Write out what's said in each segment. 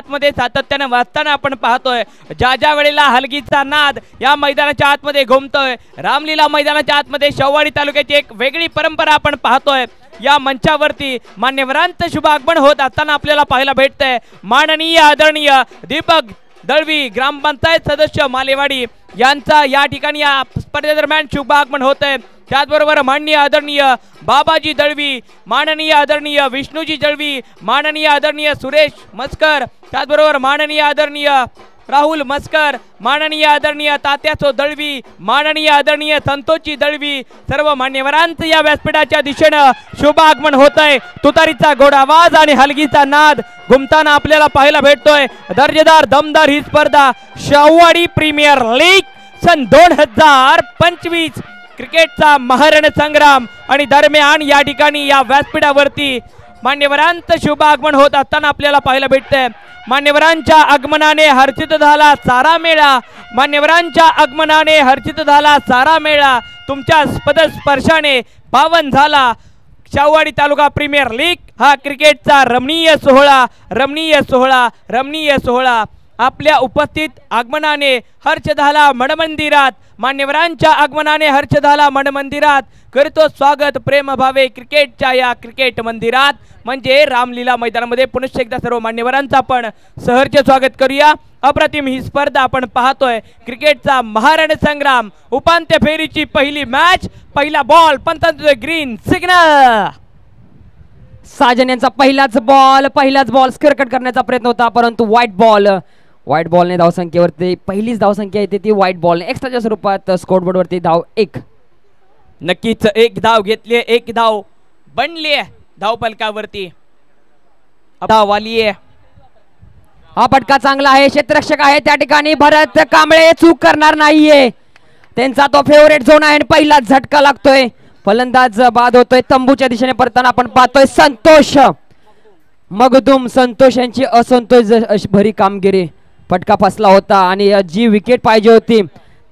मध्ये सातत्याने वाचताना आपण पाहतोय। ज्या ज्या वेळेला हलगीचा नाद या मैदानाच्या आतमध्ये घुमतोय, रामलीला मैदानाच्या आतमध्ये शेववाडी तालुक्याची एक वेगळी परंपरा आपण पाहतोय। या मंचावरती मान्यवरांचं शुभ आगमन होत असताना आपल्याला पाहायला भेटतंय। माननीय आदरणीय दीपक दळवी ग्रामपंचायत सदस्य मालेवाडी यांचा या ठिकाणी या स्पर्धेदरम्यान शुभ आगमन होतंय। त्याचबरोबर माननीय आदरणीय बाबाजी दळवी, माननीय आदरणीय विष्णूजी दळवी, माननीय आदरणीय सुरेश मस्कर, त्याचबरोबर माननीय आदरणीय राहुल मस्कर, माननीय आदरणीय तात्यासो दळवी, माननीय आदरणीय संतोषजी दळवी, सर्व मान्यवरांचं या व्यासपीठाच्या दिशेनं शुभ आगमन होत आहे। तुतारीचा गोड आवाज आणि हलगीचा नाद घुमताना आपल्याला पाहायला भेटतोय। दर्जेदार दमदार ही स्पर्धा शेववाडी प्रीमियर लीग सन 2025 क्रिकेटचा महारण संग्राम आणि दरम्यान या ठिकाणी या व्यासपीठावरती मान्यवरांचं शुभ आगमन होत असताना आपल्याला पाहायला भेटतंय। मान्यवरांच्या आगमनाने हर्षित झाला सारा मेळा, मान्यवरांच्या आगमनाने हर्षित झाला सारा मेळा, तुमच्या पदस्पर्शाने पावन झाला शेववाडी तालुका प्रीमियर लीग हा क्रिकेटचा रमणीय सोहळा, रमणीय सोहळा, रमणीय सोहळा। आपल्या उपस्थित आगमनाने हर्ष झाला मनमंदिरात, मान्यवरांच्या आगमनाने हर्ष झाला मनमंदिरात, करतो स्वागत प्रेमभावे क्रिकेटच्या या क्रिकेट मंदिरात म्हणजे रामलीला मैदानामध्ये पुनश्च एकदा सर्व मान्यवरांचं आपण सहर्ष स्वागत करूया। अप्रतिम ही स्पर्धा आपण पाहतोय, क्रिकेटचा महारण संग्राम, उपांत्य फेरीची पहिली मॅच, पहिला बॉल, पंतांचं ग्रीन सिग्नल। साजन यांचा पहिलाच बॉल स्क्वेअर कट करण्याचा प्रयत्न होता, परंतु व्हाईट बॉलने धावसंख्येवरती पहिलीच धावसंख्या येते ती व्हाईट बॉलने एक्स्ट्राच्या स्वरूपात स्कोरबोर्ड वरती धाव 1। नक्कीच एक धाव घेतली, एक धाव बनली धाव फलकावरती, धाव आली आहे। हा फटका चांगला आहे, क्षेत्ररक्षक आहे त्या ठिकाणी भरत कांबळे चूक करणार नाहीये, त्यांचा तो फेवरेट झोन आहे। पहिला झटका लागतोय, फलंदाज बाद होतोय, तंबूच्या दिशेने परताना आपण पाहतोय संतोष मगदुम, संतोष यांची असंतोष भरी कामगिरी, फटका फसला होता आणि जी विकेट पाहिजे होती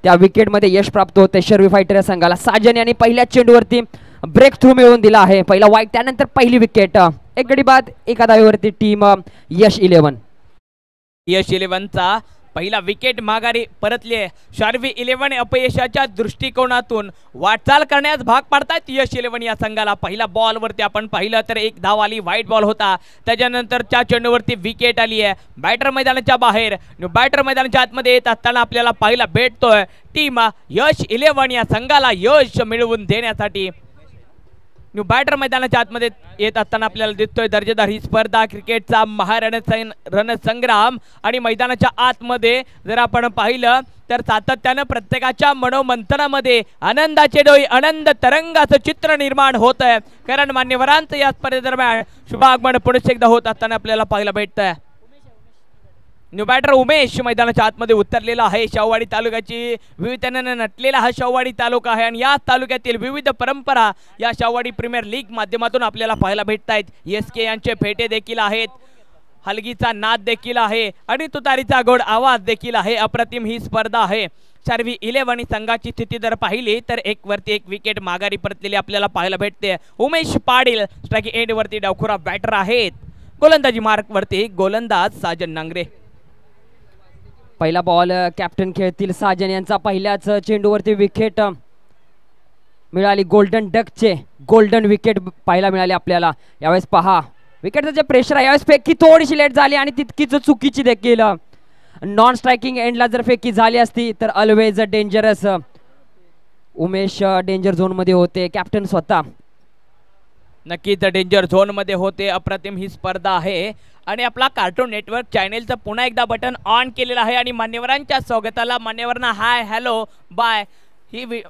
त्या विकेट मध्ये यश प्राप्त होते शर्वी फायटर या संघाला। साजन यांनी पहिल्या चेंडूवरती ब्रेक थ्रू मिळवून दिला आहे, पहिला वाईट, त्यानंतर पहिली विकेट, एक गडी बाद एका धावेवरती टीम यश 11चा पहिला विकेट माघारी परतले। शार्वी 11 अपयशाच्या दृष्टिकोनातून वाटचाल करण्यास भाग पाडतात यश 11 या संघाला। पहिला बॉल वरती आपण पाहिलं तर एक धाव आली, व्हाईट बॉल होता, त्याच्यानंतरच्या चेंडूवरती विकेट आली आहे। बॅटर मैदानाच्या बाहेर, बॅटर मैदानाच्या आतमध्ये येत असताना आपल्याला पाहायला भेटतोय टीम यश 11 या संघाला यश मिळवून देण्यासाठी न्यू बॅटर मैदानाच्या आतमध्ये येत असताना आपल्याला दिसतोय। दर्जेदार ही स्पर्धा, क्रिकेटचा रणसंग्राम आणि मैदानाच्या आतमध्ये जर आपण पाहिलं तर सातत्यानं प्रत्येकाच्या मनोमंथनामध्ये आनंदाचे डोळे, आनंद तरंगाचं चित्र निर्माण होत आहे, कारण मान्यवरांचं या स्पर्धेदरम्यान शुभागमन पुढे एकदा होत असताना आपल्याला पाहायला भेटतंय। न्यू बॅटर उमेश मैदानाच्या आतमध्ये उतरलेला आहे। शेववाडी तालुक्याची विविधतेने नटलेला हा शेववाडी तालुका आहे आणि या तालुक्यातील विविध परंपरा या शेववाडी प्रीमियर लीग माध्यमातून आपल्याला पाहायला भेटतायत। एसके यांचे फेटे देखील आहेत, हलगीचा नाद देखील आहे आणि तुतारीचा गोड आवाज देखील आहे। अप्रतिम ही स्पर्धा आहे। शार्वी 11 संघाची स्थिती जर पाहिली तर एक वरती एक विकेट माघारी परतलेली आपल्याला पाहायला भेटते। उमेश पाटील स्ट्राइक एंड वरती डावखुरा बॅटर आहेत, गोलंदाजी मार्क वरती गोलंदाज साजन नांगरे। पहिला बॉल कॅप्टन खेळतील साजन यांचा, पहिल्याच चेंडूवरती विकेट मिळाली, गोल्डन डकचे गोल्डन विकेट पाहायला मिळाली आपल्याला। यावेळेस पहा विकेटचं जे प्रेशर आहे, यावेळेस फेकी थोडीशी लेट झाली आणि तितकीच चुकीची देखील, नॉन स्ट्रायकिंग एंडला जर फेकी झाली असती तर always dangerous, Umesh danger zone मध्ये होते, कॅप्टन स्वतः नक्कीच डेंजर झोन मध्ये होते। अप्रतिम ही स्पर्धा आहे आणि आपला कार्टून नेटवर्क चॅनेलचं पुन्हा एकदा बटन ऑन केलेलं आहे आणि मान्यवरांच्या स्वागताला मान्यवरांना हाय हॅलो बाय ही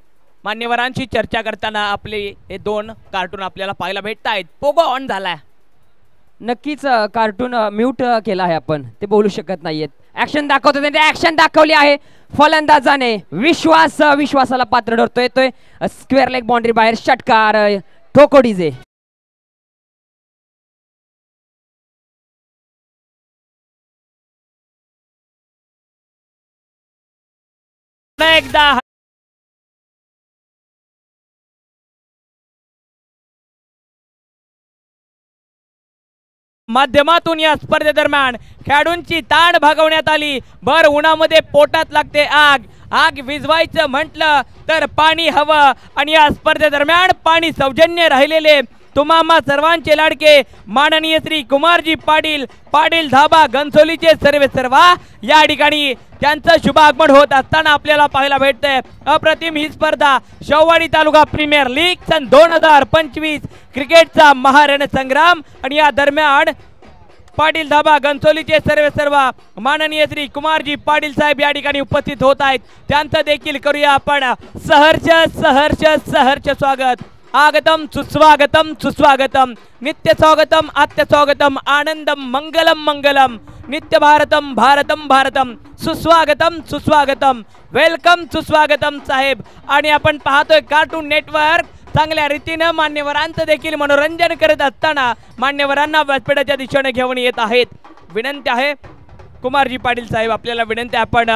मान्यवरांशी चर्चा करताना आपले हे दोन कार्टून आपल्याला पाहायला भेटत आहेत। पोगो ऑन झालाय, नक्कीच कार्टून म्यूट केला आहे आपण, ते बोलू शकत नाहीयेत। ऍक्शन दाखवतो ते ऍक्शन दाखवली आहे फलंदाजाने, विश्वासाला पात्र ठरतोय, येतोय स्क्वेअर लेग बाउंड्री बाहेर, षटकार ठोको डीजे। एकदा माध्यमातून या स्पर्धेदरम्यान खेळाडूंची ताण भागवण्यात आली। भर उन्हामध्ये पोटात लागते आग, आग विझवायचं म्हटलं तर पाणी हवं आणि या स्पर्धेदरम्यान पाणी सौजन्य राहिलेले तुम्हा सर्वांचे लाडके माननीय श्री कुमारजी पाटील, पाटील धाबा घनसोलीचे सर्वे सर्वा या ठिकाणी त्यांचं शुभागमन होत असताना आपल्याला पाहायला भेटतंय। अप्रतिम ही स्पर्धा शेववाडी तालुका प्रीमियर लीग सन 2025 क्रिकेटचा महारणसंग्राम आणि या दरम्यान पाटील धाबा घनसोलीचे सर्वे सर्व माननीय श्री कुमारजी पाटील साहेब या ठिकाणी उपस्थित होत आहेत। त्यांचं देखील करूया आपण सहर्ष सहर्ष सहर्ष स्वागत। आगतम सुस्वागतम सुस्वागतम, नित्य स्वागतम आत्य स्वागतम, आनंदम मंगलम मंगलम, नित्य भारतम भारतम भारतम, सुस्वागतम सुस्वागतम, वेलकम सुस्वागतम साहेब। आणि आपण पाहतोय कार्टून नेटवर्क चांगल्या रीतीने मान्यवरांचं देखील मनोरंजन करत असताना मान्यवरांना व्यासपीठाच्या दिशेने घेऊन येत आहेत। विनंती आहे कुमारजी पाटील साहेब, आपल्याला विनंती आपण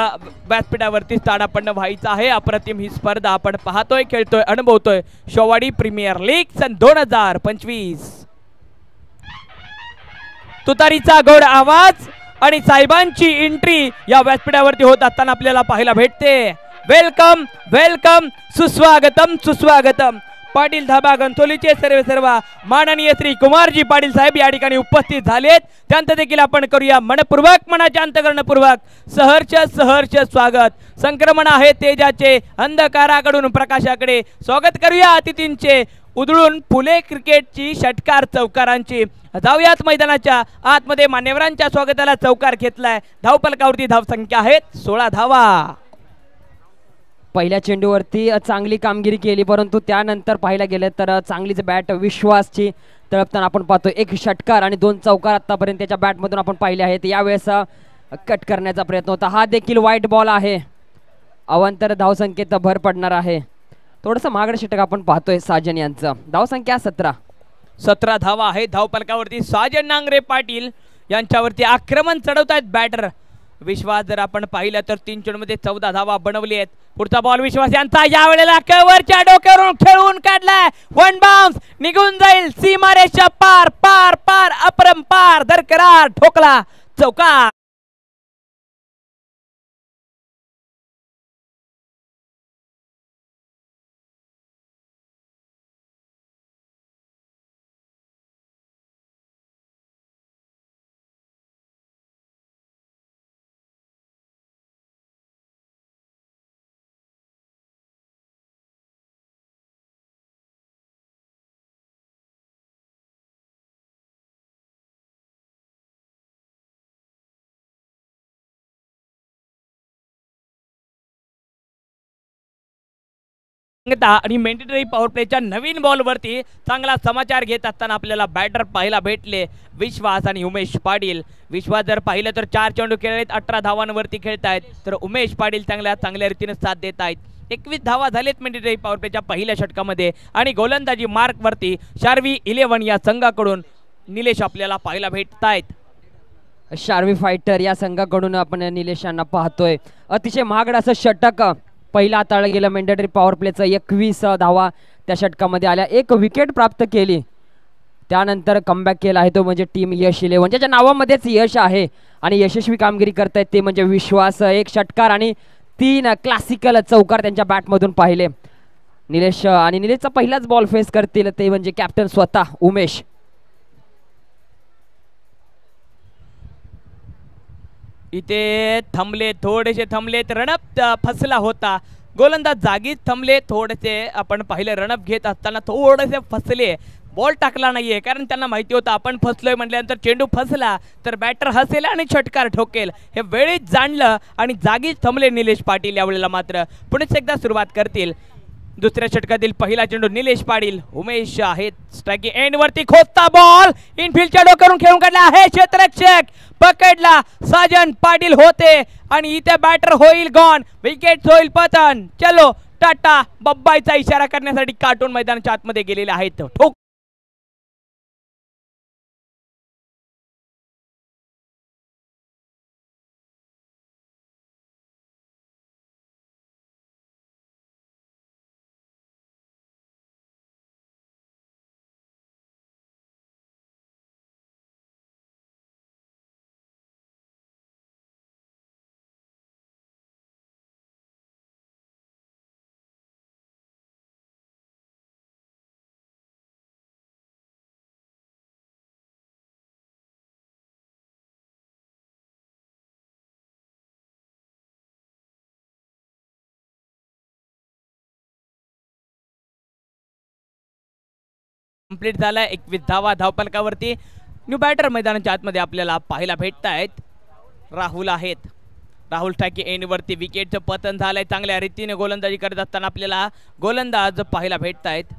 व्यासपीठावरती स्थानापन्न व्हायचं आहे। अप्रतिम ही स्पर्धा आपण पाहतोय, खेळतोय, अनुभवतोय। शेववाडी प्रीमियर लीग सन 2025। तुतारीचा गोड आवाज आणि साहेबांची एंट्री या व्यासपीठावरती होत असताना आपल्याला पाहायला भेटते। वेलकम वेलकम, सुस्वागतम सुस्वागतम। पाटील धाबा घनसोलीचे सर्व सर्व माननीय श्री कुमारजी पाटील साहेब या ठिकाणी उपस्थित झालेत। त्यांचं देखील आपण करूया मनपूर्वक, मनाच्या अंतःकरणपूर्वक सहर्ष सहर्ष स्वागत। संक्रमण आहे तेजाचे, अंधकाराकडून प्रकाशाकडे। स्वागत करूया अतिथींचे उधळून फुले क्रिकेटची षटकार चौकारांची। जाऊयात मैदानाच्या आतमध्ये, मान्यवरांच्या स्वागताला चौकार घेतलाय। धावपलकावरती धावसंख्या आहेत 16 धावा। पहिल्या चेंडूवरती चांगली कामगिरी केली, परंतु त्यानंतर पाहायला गेलं तर चांगलीच बॅट विश्वासची तळपताना आपण पाहतो। एक षटकार आणि 2 चौकार आतापर्यंत त्याच्या बॅटमधून आपण पाहिले आहेत। यावेळेस कट करण्याचा प्रयत्न होता, हा देखील वाईट बॉल आहे। अवांतर धावसंख्येत भर पडणार आहे। थोडंसं महागडं षटक आपण पाहतोय साजन यांचं। धावसंख्या 17 धावा आहे। धावपलकावरती साजन नांगरे पाटील यांच्यावरती आक्रमण चढवतायत बॅटर विश्वास। जर आपण पाहिलं तर 3 चेंडूमध्ये 14 धावा बनवली आहेत। पुढचा बॉल विश्वास यांचा यावेळेला कव्हरच्या डोक्यावरून खेळून काढलाय। वन बाउन्स निघून जाईल सीमारेषा पार पार पार, अपरंपार दरकरार ठोकला चौकार। आणि मेंडेटरी पॉवर प्लेच्या नवीन बॉलवरती चांगला समाचार घेत असताना आपल्याला बॅटर पाहायला भेटले विश्वास आणि उमेश पाटील। विश्वास जर पाहिलं तर 4 चेंडू खेळलेत, 18 धावांवरती खेळतायत, तर उमेश पाटील चांगल्या रीतीने साथ देत आहेत। 21 धावा झालेत मेंडेटरी पॉवर प्लेच्या पहिल्या षटकामध्ये आणि गोलंदाजी मार्क वरती शार्वी 11 या संघाकडून निलेश आपल्याला पाहायला भेटत आहेत। शार्वी फायटर या संघाकडून आपण निलेशांना पाहतोय। अतिशय महागडं असं षटक पहिला हाताळलं गेलं मेंडेटरी पॉवर प्लेचं। 21 धावा त्या षटकामध्ये आल्या, 1 विकेट प्राप्त केली, त्यानंतर कमबॅक केला आहे तो म्हणजे टीम यश 11, ज्याच्या नावामध्येच यश आहे आणि यशस्वी कामगिरी करतायत ते म्हणजे विश्वास। 1 षटकार आणि 3 क्लासिकल चौकार त्यांच्या बॅटमधून पाहिले निलेश। आणि निलेशचा पहिलाच बॉल फेस करतील ते म्हणजे कॅप्टन स्वतः उमेश। इथे थांबले, थोडेसे थांबलेत, रणअप फसला होता। गोलंदाज जागीच थांबले, थोडेसे आपण पाहिले रणअप घेत असताना थोडेसे फसले, बॉल टाकला नाहीये कारण त्यांना माहिती होतं आपण फसलोय म्हटल्यानंतर चेंडू फसला तर बॅटर हसेल आणि षटकार ठोकेल, हे वेळीच जाणलं आणि जागीच थांबले निलेश पाटील। यावेळेला मात्र पुन्हा एकदा सुरुवात करतील। दुसऱ्या षटकातील पहिला चेंडू निलेश पाटील, उमेश आहेत स्ट्राइक एंड वरती, खोचता बॉल इनफिल्डच्या डोक्यावरून खेळून काढला आहे क्षेत्ररक्षक, पकडला साजन पाटील होते आणि इथे बॅटर होईल गॉन, विकेट होईल पतन। चलो टाटा बब्बाईचा इशारा करण्यासाठी कार्टून मैदानाच्या आतमध्ये गेलेले आहेत। ठोक कंप्लीट झालाय 21 धावा धावपलकावरती. न्यू बॅटर मैदानाच्या आतमध्ये आपल्याला पाहायला भेटतायत. राहुल आहेत. राहुल ठाके एंडवरती विकेटचं पतन झालंय. चांगल्या रीतीने गोलंदाजी करत असताना आपल्याला गोलंदाज पाहायला भेटतायत.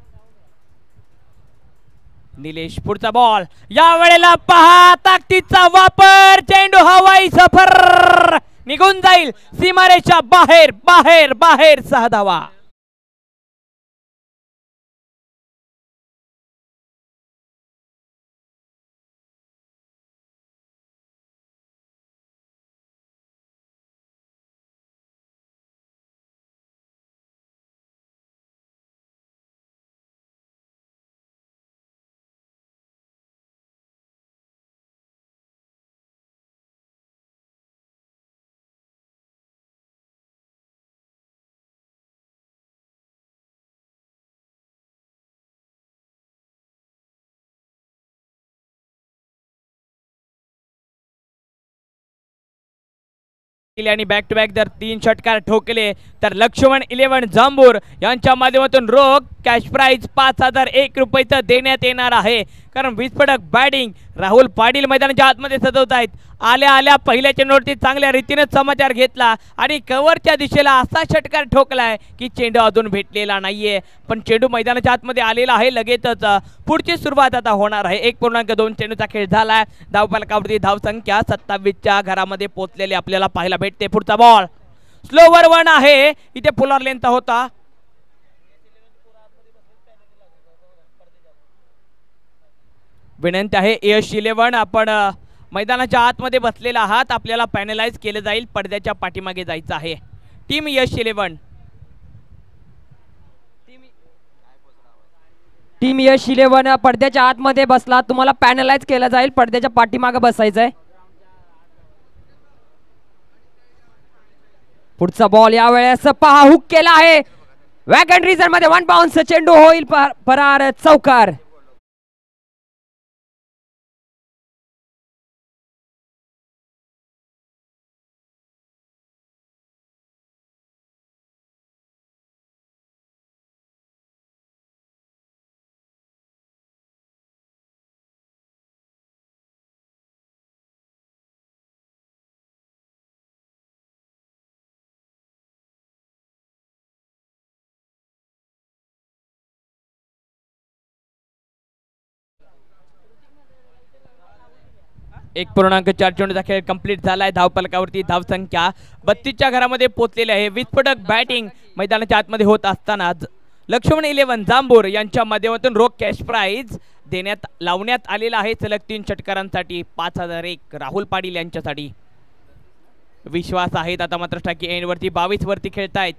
निलेश पुढचा बॉल या वेळेला पहा ताकदीचा वापर. चेंडू हवाई सफर निघून जाईल सीमारेषा बाहेर बाहेर बाहेर 6 धावा. आणि बॅक टू बॅक जर 3 षटकार ठोकले तर लक्ष्मण 11 जांभूर यांच्या माध्यमातून रोख कॅश प्राइज 5001 रुपयाचं देण्यात येणार आहे. कारण विस्फोटक बॅटिंग राहुल पाटील मैदानाच्या आतमध्ये सजवत आहेत. आल्या आल्या पहिल्या चेंडूवरती चांगल्या रीतीने समाचार घेतला आणि कव्हरच्या दिशेला असा षटकार ठोकलाय की चेंडू अजून भेटलेला नाहीये. पण चेंडू मैदानाच्या आतमध्ये आलेला आहे. लगेचच पुढची सुरुवात आता होणार आहे. 1.2 चेंडूचा खेळ झालाय. धावफलकावरती धावसंख्या 27च्या घरामध्ये पोहोचलेली आपल्याला पाहायला भेटते. पुढचा बॉल स्लोवर 1 आहे. इथे फुलर लेंथचा होता. विनंती आहे यश 11 आपण मैदानाच्या आतमध्ये बसलेला आहात. आपल्याला पॅनलाइज केले जाईल. पडद्याच्या पाठीमागे जायचं आहे. टीम यश 11 टीम यश 11 पडद्याच्या आतमध्ये बसला. तुम्हाला पॅनलाइज केलं जाईल. पडद्याच्या पाठीमागे बसायचंय. पुढचा बॉल या वेळेस पहा हुक केला आहे. वॅगन रिझन मध्ये 1 बाउन्स. चेंडू होईल फरार चौकार. एक 1.4 चेंडूचा खेळ कंप्लीट झालाय. धावपलकावरती धावसंख्या 32च्या घरामध्ये पोहोचलेली आहे. विस्फोटक बॅटिंग मैदानाच्या आतमध्ये होत असताना लक्ष्मण 11 जांभूर यांच्या माध्यमातून रोख कॅश प्राइज लावण्यात आलेला आहे. सलग 3 षटकारांसाठी 5001 राहुल पाटील यांच्यासाठी. विश्वास आहेत आता मात्र टाकी एंडवरती 22 वरती खेळतायत.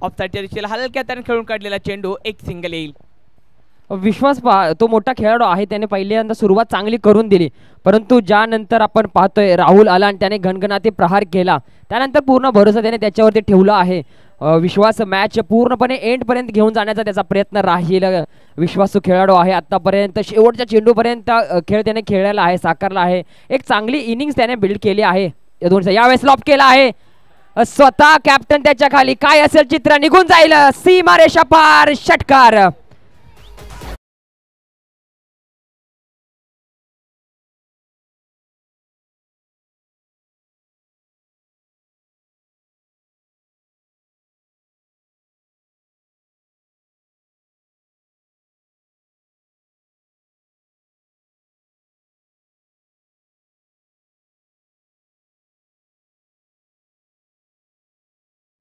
ऑफसाईडच्या दिशेला हलक्या त्याने खेळून काढलेला चेंडू एक सिंगल येईल. विश्वास तो मोठा खेळाडू आहे. त्याने पहिल्यांदा सुरुवात चांगली करून दिली. परंतु ज्यानंतर आपण पाहतोय राहुल आला आणि त्याने घणघणाती प्रहार केला. त्यानंतर पूर्ण भरोसा त्याने त्याच्यावरती ठेवला आहे. विश्वास मॅच पूर्णपणे एंड पर्यंत घेऊन जाण्याचा त्याचा प्रयत्न राहील. विश्वासू खेळाडू आहे. आतापर्यंत शेवटच्या चेंडूपर्यंत खेळ त्याने खेळलेला आहे, साकारला आहे. एक चांगली इनिंग्स त्याने बिल्ड केली आहे. यावेळेस लॉप केला आहे. स्वतः कॅप्टन त्याच्या खाली. काय असेल चित्र निघून जाईल सीमारेषा पार. षटकार.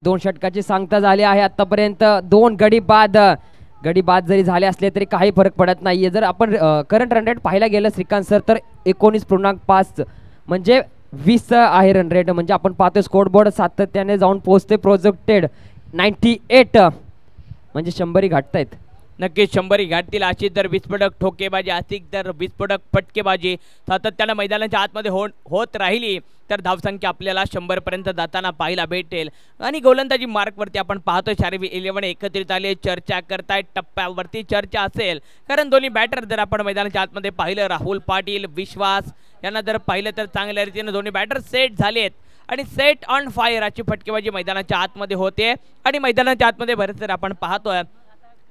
दोन षटकाची सांगता झाली आहे. आतापर्यंत 2 गडी बाद जरी झाले असले तरी काही फरक पडत नाहीये. जर आपण करंट रन रेट पाहायला गेलं श्रीकांत सर तर 19.5 म्हणजे 20 आहे रन रेट. म्हणजे आपण पाहतोय स्कोर बोर्ड सातत्याने जाऊन पोहोचते. प्रोजेक्टेड 98 म्हणजे 100 गाठतायत. नक्कीच 100 गाठतील. अशी जर विस्फोटक ठोकेबाजी अशी जर विस्फोटक फटकेबाजी सातत्याने मैदानाच्या आतमध्ये होत राहिली तर धावसंख्या आपल्याला 100 पर्यंत जाताना पाहायला भेटेल. आणि गोलंदाजी मार्कवरती आपण पाहतोय शारवी 11 एकत्रित आले. चर्चा करतायत. टप्प्यावरती चर्चा असेल कारण दोन्ही बॅटर जर आपण मैदानाच्या आतमध्ये पाहिलं राहुल पाटील विश्वास यांना जर पाहिलं तर चांगल्या रीतीने दोन्ही बॅटर सेट झालेत आणि सेट ऑन फायर अशी फटकेबाजी मैदानाच्या आतमध्ये होते. आणि मैदानाच्या आतमध्ये बरेच जर आपण पाहतोय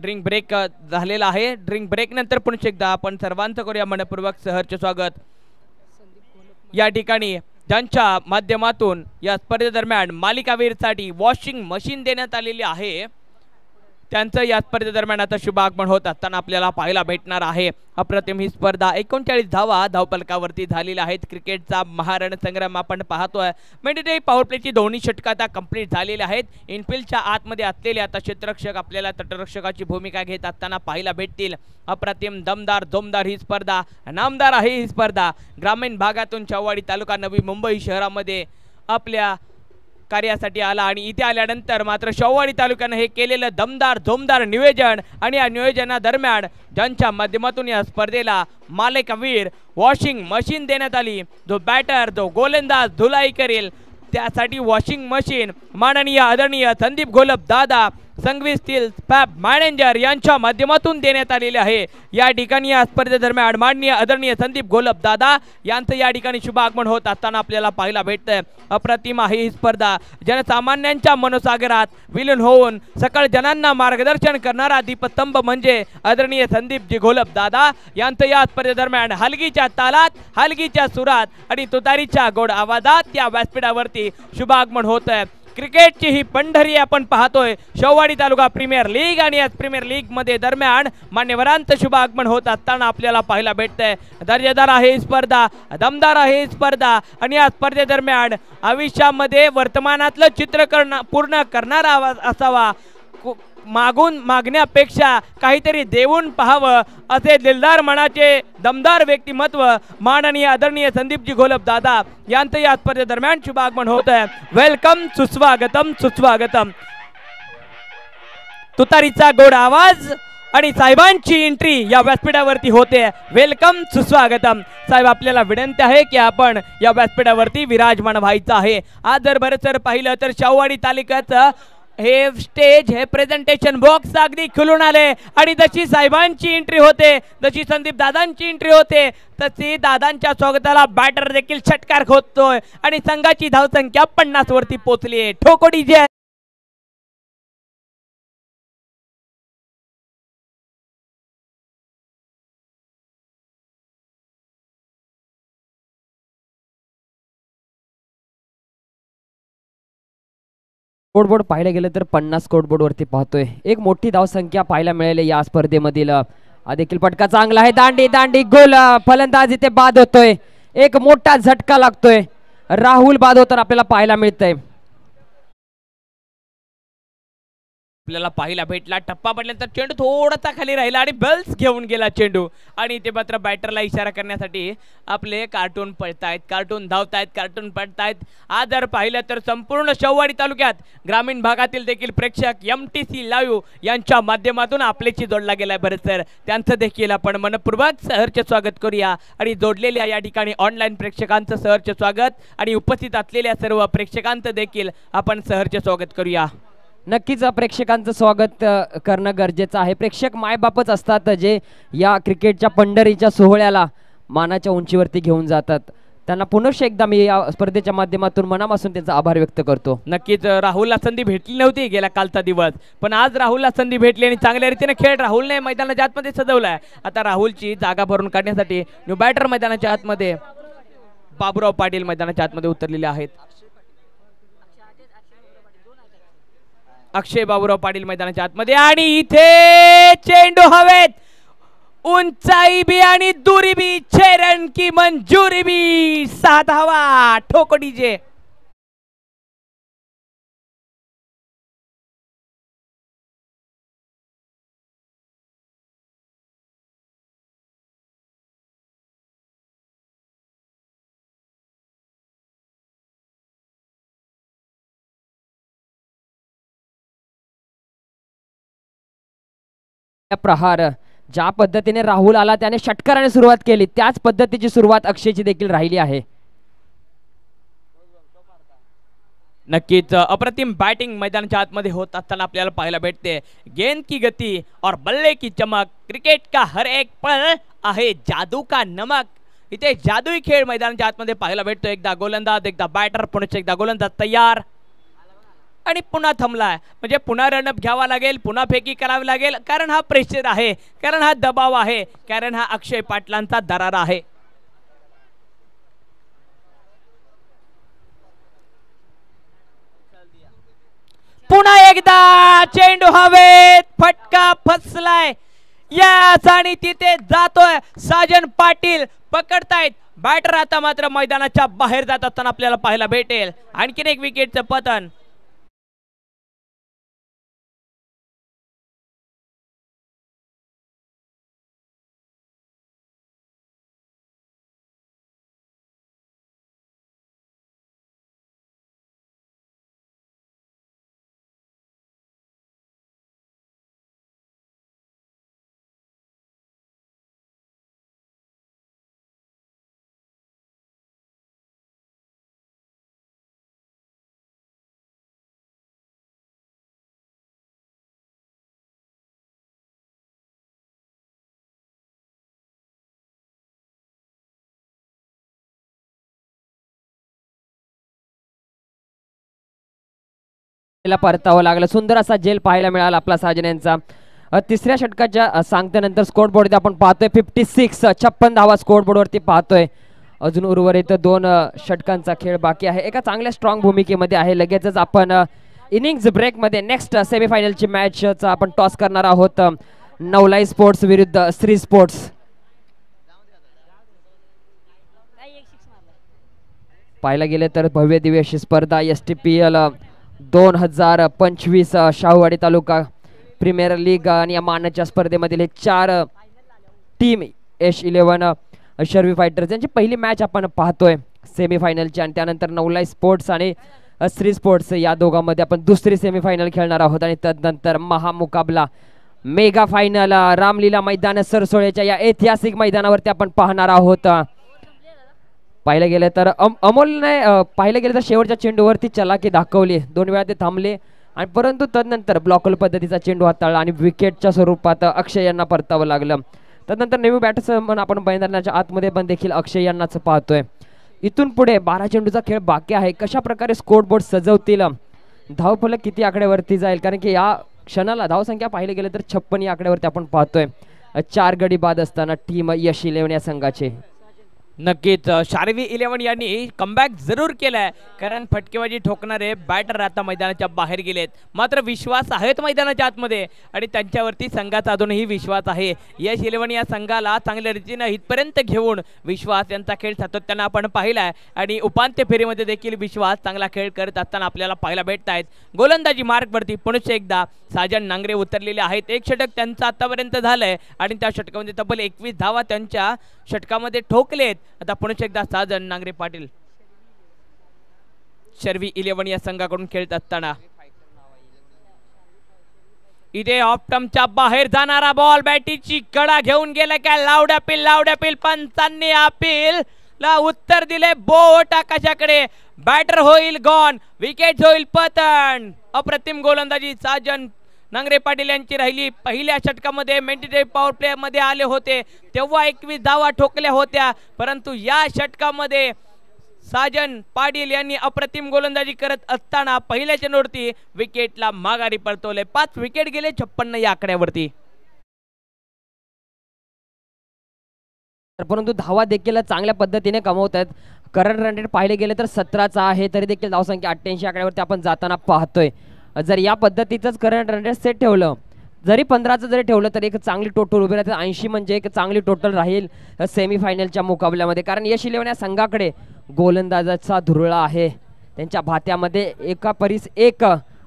ड्रिंक ब्रेक झालेला आहे। ड्रिंक ब्रेक नंतर पुन्हा एकदा आपण सर्वांचं करूया मनपूर्वक सहर्ष स्वागत। या ठिकाणी ज्यांच्या माध्यमातून या स्पर्धेदरम्यान मालिकावीरसाठी वॉशिंग मशीन देण्यात आलेली आहे त्यांचं या स्पर्धेदरम्यान आता शुभ आगमन होत असताना आपल्याला पाहायला भेटणार आहे। अप्रतिम ही स्पर्धा 39 धावा धावपलकावरती झालेल्या आहेत। क्रिकेटचा महारणसंग्राम आपण पाहतोय। म्हणजे पॉवर प्लेची दोन्ही षटकं आता कंप्लीट झालेली आहेत। इनफिल्डच्या आतमध्ये असलेले आता क्षेत्ररक्षक आपल्याला तटरक्षकाची भूमिका घेत असताना पाहायला भेटतील। अप्रतिम दमदार जोमदार ही स्पर्धा नामदार आहे। ही स्पर्धा ग्रामीण भागातून चव्हाडी तालुका नवी मुंबई शहरामध्ये आपल्या कार्यासाठी आला आणि इथे आल्यानंतर मात्र चव्हाडी तालुक्याने हे केलेलं दमदार जोमदार नियोजन आणि या नियोजनादरम्यान ज्यांच्या माध्यमातून या स्पर्धेला मालिकावीर वॉशिंग मशीन देण्यात आली। जो बॅटर जो गोलंदाज धुलाई करेल त्यासाठी वॉशिंग मशीन माननीय आदरणीय संदीप घोलप दादा संघवी स्टील फॅब मॅनेजर यांच्या माध्यमातून देण्यात आलेले आहे। या ठिकाणी या स्पर्धेदरम्यान माननीय आदरणीय संदीप घोलप दादा यांचं या ठिकाणी शुभ आगमन होत असताना आपल्याला पाहायला भेटतंय। अप्रतिम आहे ही स्पर्धा जनसामान्यांच्या मनोसागरात विलीन होऊन सकळ जनांना मार्गदर्शन करणारा दीपस्तंभ म्हणजे आदरणीय संदीपजी घोलप दादा यांचं या स्पर्धेदरम्यान हलगीच्या तालात हलगीच्या सुरात आणि तुतारीच्या गोड आवाजात या व्यासपीठावरती शुभ आगमन होत आहे। क्रिकेटची ही पंढरी आपण पाहतोय चव्हाडी तालुका प्रीमियर लीग आणि या प्रीमियर लीग मध्ये दरम्यान मान्यवरांचं शुभ आगमन होत असताना आपल्याला पाहायला भेटतंय। दर्जेदार आहे ही स्पर्धा दमदार आहे ही स्पर्धा आणि या स्पर्धेदरम्यान आयुष्यामध्ये वर्तमानातलं चित्र पूर्ण करणारा असावा। मागून मागण्यापेक्षा काहीतरी देऊन पाहावं असे दिलदार मनाचे दमदार व्यक्तिमत्व माननीय आदरणीय संदीपजी घोलप दादा यांचं या स्पर्धेदरम्यान शुभ आगमन होत आहे। वेलकम सुस्वागतम सुस्वागतम। तुतारीचा गोड आवाज आणि साहेबांची एंट्री या व्यासपीठावरती होते। वेलकम सुस्वागतम। साहेब आपल्याला विनंती आहे की आपण या व्यासपीठावरती विराजमान व्हायचं आहे। आज जर बरं पाहिलं तर चव्हाडी तालुक्याचं हे स्टेज हे प्रेझेंटेशन बॉक्स अगदी खुलून आले आणि जशी साहेबांची एंट्री होते जशी संदीप दादांची एंट्री होते तशी दादांच्या स्वागताला बॅटर देखील षटकार खोदतोय आणि संघाची धावसंख्या 50 वरती पोहोचली आहे। ठोकोडी जे स्कोरबोर्ड पाहायला गेलं तर 50 स्कोरबोर्ड वरती पाहतोय। एक मोठी धावसंख्या पाहायला मिळाली या स्पर्धेमधील। देखील फटका चांगला आहे दांडी दांडी गोल फलंदाज इथे बाद होतोय। एक मोठा झटका लागतोय राहुल बाद होताना आपल्याला पाहायला मिळतंय। आपल्याला पाहायला भेटला टप्पा पडल्यानंतर चेंडू थोडासा खाली राहिला आणि बल्स घेऊन गेला चेंडू आणि ते मात्र बॅटरला इशारा करण्यासाठी आपले कार्टून पळतायत कार्टून धावतायत कार्टून पळतायत। आज जर पाहिलं तर संपूर्ण चव्हाडी तालुक्यात ग्रामीण भागातील देखील प्रेक्षक MTC लाईव्ह यांच्या माध्यमातून आपल्याशी जोडला गेलाय। बरं सर त्यांचं देखील आपण मनपूर्वक सहर्ष स्वागत करूया आणि जोडलेल्या या ठिकाणी ऑनलाईन प्रेक्षकांचं सहर्ष स्वागत आणि उपस्थित असलेल्या सर्व प्रेक्षकांचं देखील आपण सहर्ष स्वागत करूया। नक्कीच प्रेक्षकांचं स्वागत करणं गरजेचं आहे। प्रेक्षक मायबापच असतात जे या क्रिकेटच्या पंढरीच्या सोहळ्याला मानाच्या उंचीवरती घेऊन जातात। त्यांना पुनश्च एकदा मी या स्पर्धेच्या माध्यमातून मनापासून त्यांचा आभार व्यक्त करतो। नक्कीच राहुलला संधी भेटली नव्हती गेला कालचा दिवस पण आज राहुलला संधी भेटली आणि चांगल्या रीतीने खेळ राहुलने मैदानाच्या आतमध्ये सजवलाय। आता राहुलची जागा भरून काढण्यासाठी न्यू बॅटर मैदानाच्या आतमध्ये बाबूराव पाटील मैदानाच्या आतमध्ये उतरलेले आहेत। अक्षय बाबूराव पाटील मैदानाच्या आतमध्ये आणि इथे चेंडू हवेत उंचाई बी आणि दुरी बी 6 रन की मंजूरी बी 6 धावा ठोको डीजे। प्रहार ज्या पद्धतीने राहुल आला त्याने षटकाराने सुरुवात केली त्याच पद्धतीची सुरुवात अक्षयची देखील राहिली आहे। नक्कीच अप्रतिम बैटिंग मैदानाच्या आतमध्ये होत असताना आपल्याला पाहायला भेटते। गेंद की गति और बल्ले की चमक क्रिकेट का हर एक पल आहे जादू का नमक। इथे जादुई खेळ मैदानाच्या आतमध्ये पाहायला भेटतो। एकदा गोलंदाज एकदा बॅटर पुन्हा एकदा गोलंदाज तयार आणि पुन्हा थांबलाय, म्हणजे पुन्हा रनअप घ्यावा लागेल, पुन्हा फेकी करावी लागेल, कारण हा प्रेशर आहे, कारण हा दबाव आहे, कारण हा अक्षय पाटलांचा दरारा आहे. पुन्हा एकदा चेंडू हवेत, फटका फसलाय यस, आणि तिथे जातोय साजन पाटील, पकडतायत बॅटर. आता मात्र मैदानाच्या बाहेर जात असताना आपल्याला पाहायला भेटेल आणखीन एक विकेटचं पतन. परतावं लागलं. सुंदर असा जेल पाहायला मिळाला आपला साजन यांचा. तिसऱ्या षटकाच्या सांगत्यानंतर स्कोर बोर्ड आपण पाहतोय 56, 56 धावा स्कोर बोर्डवरती पाहतोय. अजून उर्वरित 2 षटकांचा खेळ बाकी आहे. एका चांगल्या स्ट्रॉंग भूमिकेमध्ये आहे. लगेचच आपण इनिंग्स ब्रेक मध्ये नेक्स्ट सेमीफायनलची मॅचचा आपण टॉस करणार आहोत. नवलाई स्पोर्ट्स विरुद्ध श्री स्पोर्ट्स. पाहायला गेले तर भव्य दिव्य अशी स्पर्धा STPL 2025 शाहूवाडी तालुका प्रीमियर लीग आणि या मानाच्या स्पर्धेमधील हे 4 टीम S11 शर्वी फायटर्स यांची पहिली मॅच आपण पाहतोय सेमीफायनलची, आणि त्यानंतर नवलाई स्पोर्ट्स आणि श्री स्पोर्ट्स या दोघांमध्ये आपण दुसरी सेमीफायनल खेळणार आहोत. आणि त्यानंतर महामुकाबला मेगा फायनल रामलीला मैदान सरसोळेच्या या ऐतिहासिक मैदानावरती आपण पाहणार आहोत. पाहिलं गेलं तर अमोलने पाहिलं गेलं तर शेवटच्या चेंडूवरती चलाकी दाखवली, 2 वेळा ते थांबले, आणि परंतु तदनंतर ब्लॉकल पद्धतीचा चेंडू हाताळला आणि विकेटच्या स्वरूपात अक्षय यांना परतावं लागलं. तदनंतर नेव्ही बॅट्समन आपण मैदानाच्या आतमध्ये पण देखील अक्षय यांनाच पाहतोय. इथून पुढे 12 चेंडूचा खेळ बाकी आहे. कशा प्रकारे स्कोर बोर्ड सजवतील, धावफलक किती आकड्यावरती जाईल, कारण की या क्षणाला धावसंख्या पाहिलं गेलं तर 56 या आकड्यावरती आपण पाहतोय. 4 गडी बाद असताना टीम यश 11 या संघाचे. नक्कीच शार्वी 11 यांनी कमबॅक जरूर केलाय, कारण फटकेबाजी ठोकणारे बॅटर आता मैदानाच्या बाहेर गेलेत. मात्र विश्वास आहेत मैदानाच्या आतमध्ये, आणि त्यांच्यावरती संघाचा अजूनही विश्वास आहे. यश 11 या संघाला चांगल्या रीतीने इथपर्यंत घेऊन विश्वास यांचा खेळ सातत्यानं आपण पाहिलाय, आणि उपांत्य फेरीमध्ये देखील विश्वास चांगला खेळ करत असताना आपल्याला पाहायला भेटत आहेत. गोलंदाजी मार्कवरती पुन्हा एकदा साजन नांगरे उतरलेले आहेत. 1 षटक त्यांचं आतापर्यंत झालंय, आणि त्या षटकामध्ये तब्बल 21 धावा त्यांच्या षटकामध्ये ठोकलेत. आता पुन्हा एकदा साजन नांगरे पाटील शर्वी 11 या संघाकडून खेळत असताना इथे ऑफ टर्मच्या बाहेर जाणारा बॉल, बॅटीची कडा घेऊन गेला काय, लावड्या पिल पंचांनी अपील ला उत्तर दिले. बोट आकाशाकडे, बॅटर होईल गॉन, विकेट होईल पतन. अप्रतिम गोलंदाजी साजन नांगरे पाटील यांची राहिली. पहिल्या षटकामध्ये मेंटेटिव्ह पॉवर प्ले मध्ये आले होते तेव्हा 21 धावा ठोकल्या होत्या, परंतु या षटकामध्ये साजन पाटील यांनी अप्रतिम गोलंदाजी करत असताना पहिल्या चेंडूवरती विकेटला माघारी परतवले. 5 विकेट गेले 56 या आकड्यावरती. परंतु धावा देखील चांगल्या पद्धतीने कमवत आहेत. करंट रन रेट पाहिले गेले तर 17चा आहे, तरी देखील धावसंख्या 88 आकड्यावरती आपण जाताना पाहतोय. जर या पद्धतीचंच करंट रन रेट सेट ठेवलं, जरी 15चं जरी ठेवलं तर एक चांगली टोटल उभी राहते. 80 म्हणजे एक चांगली टोटल राहील सेमीफायनलच्या मुकाबल्यामध्ये, कारण यश 11 या संघाकडे गोलंदाजाचा धुरळा आहे. त्यांच्या भात्यामध्ये एका परीस एक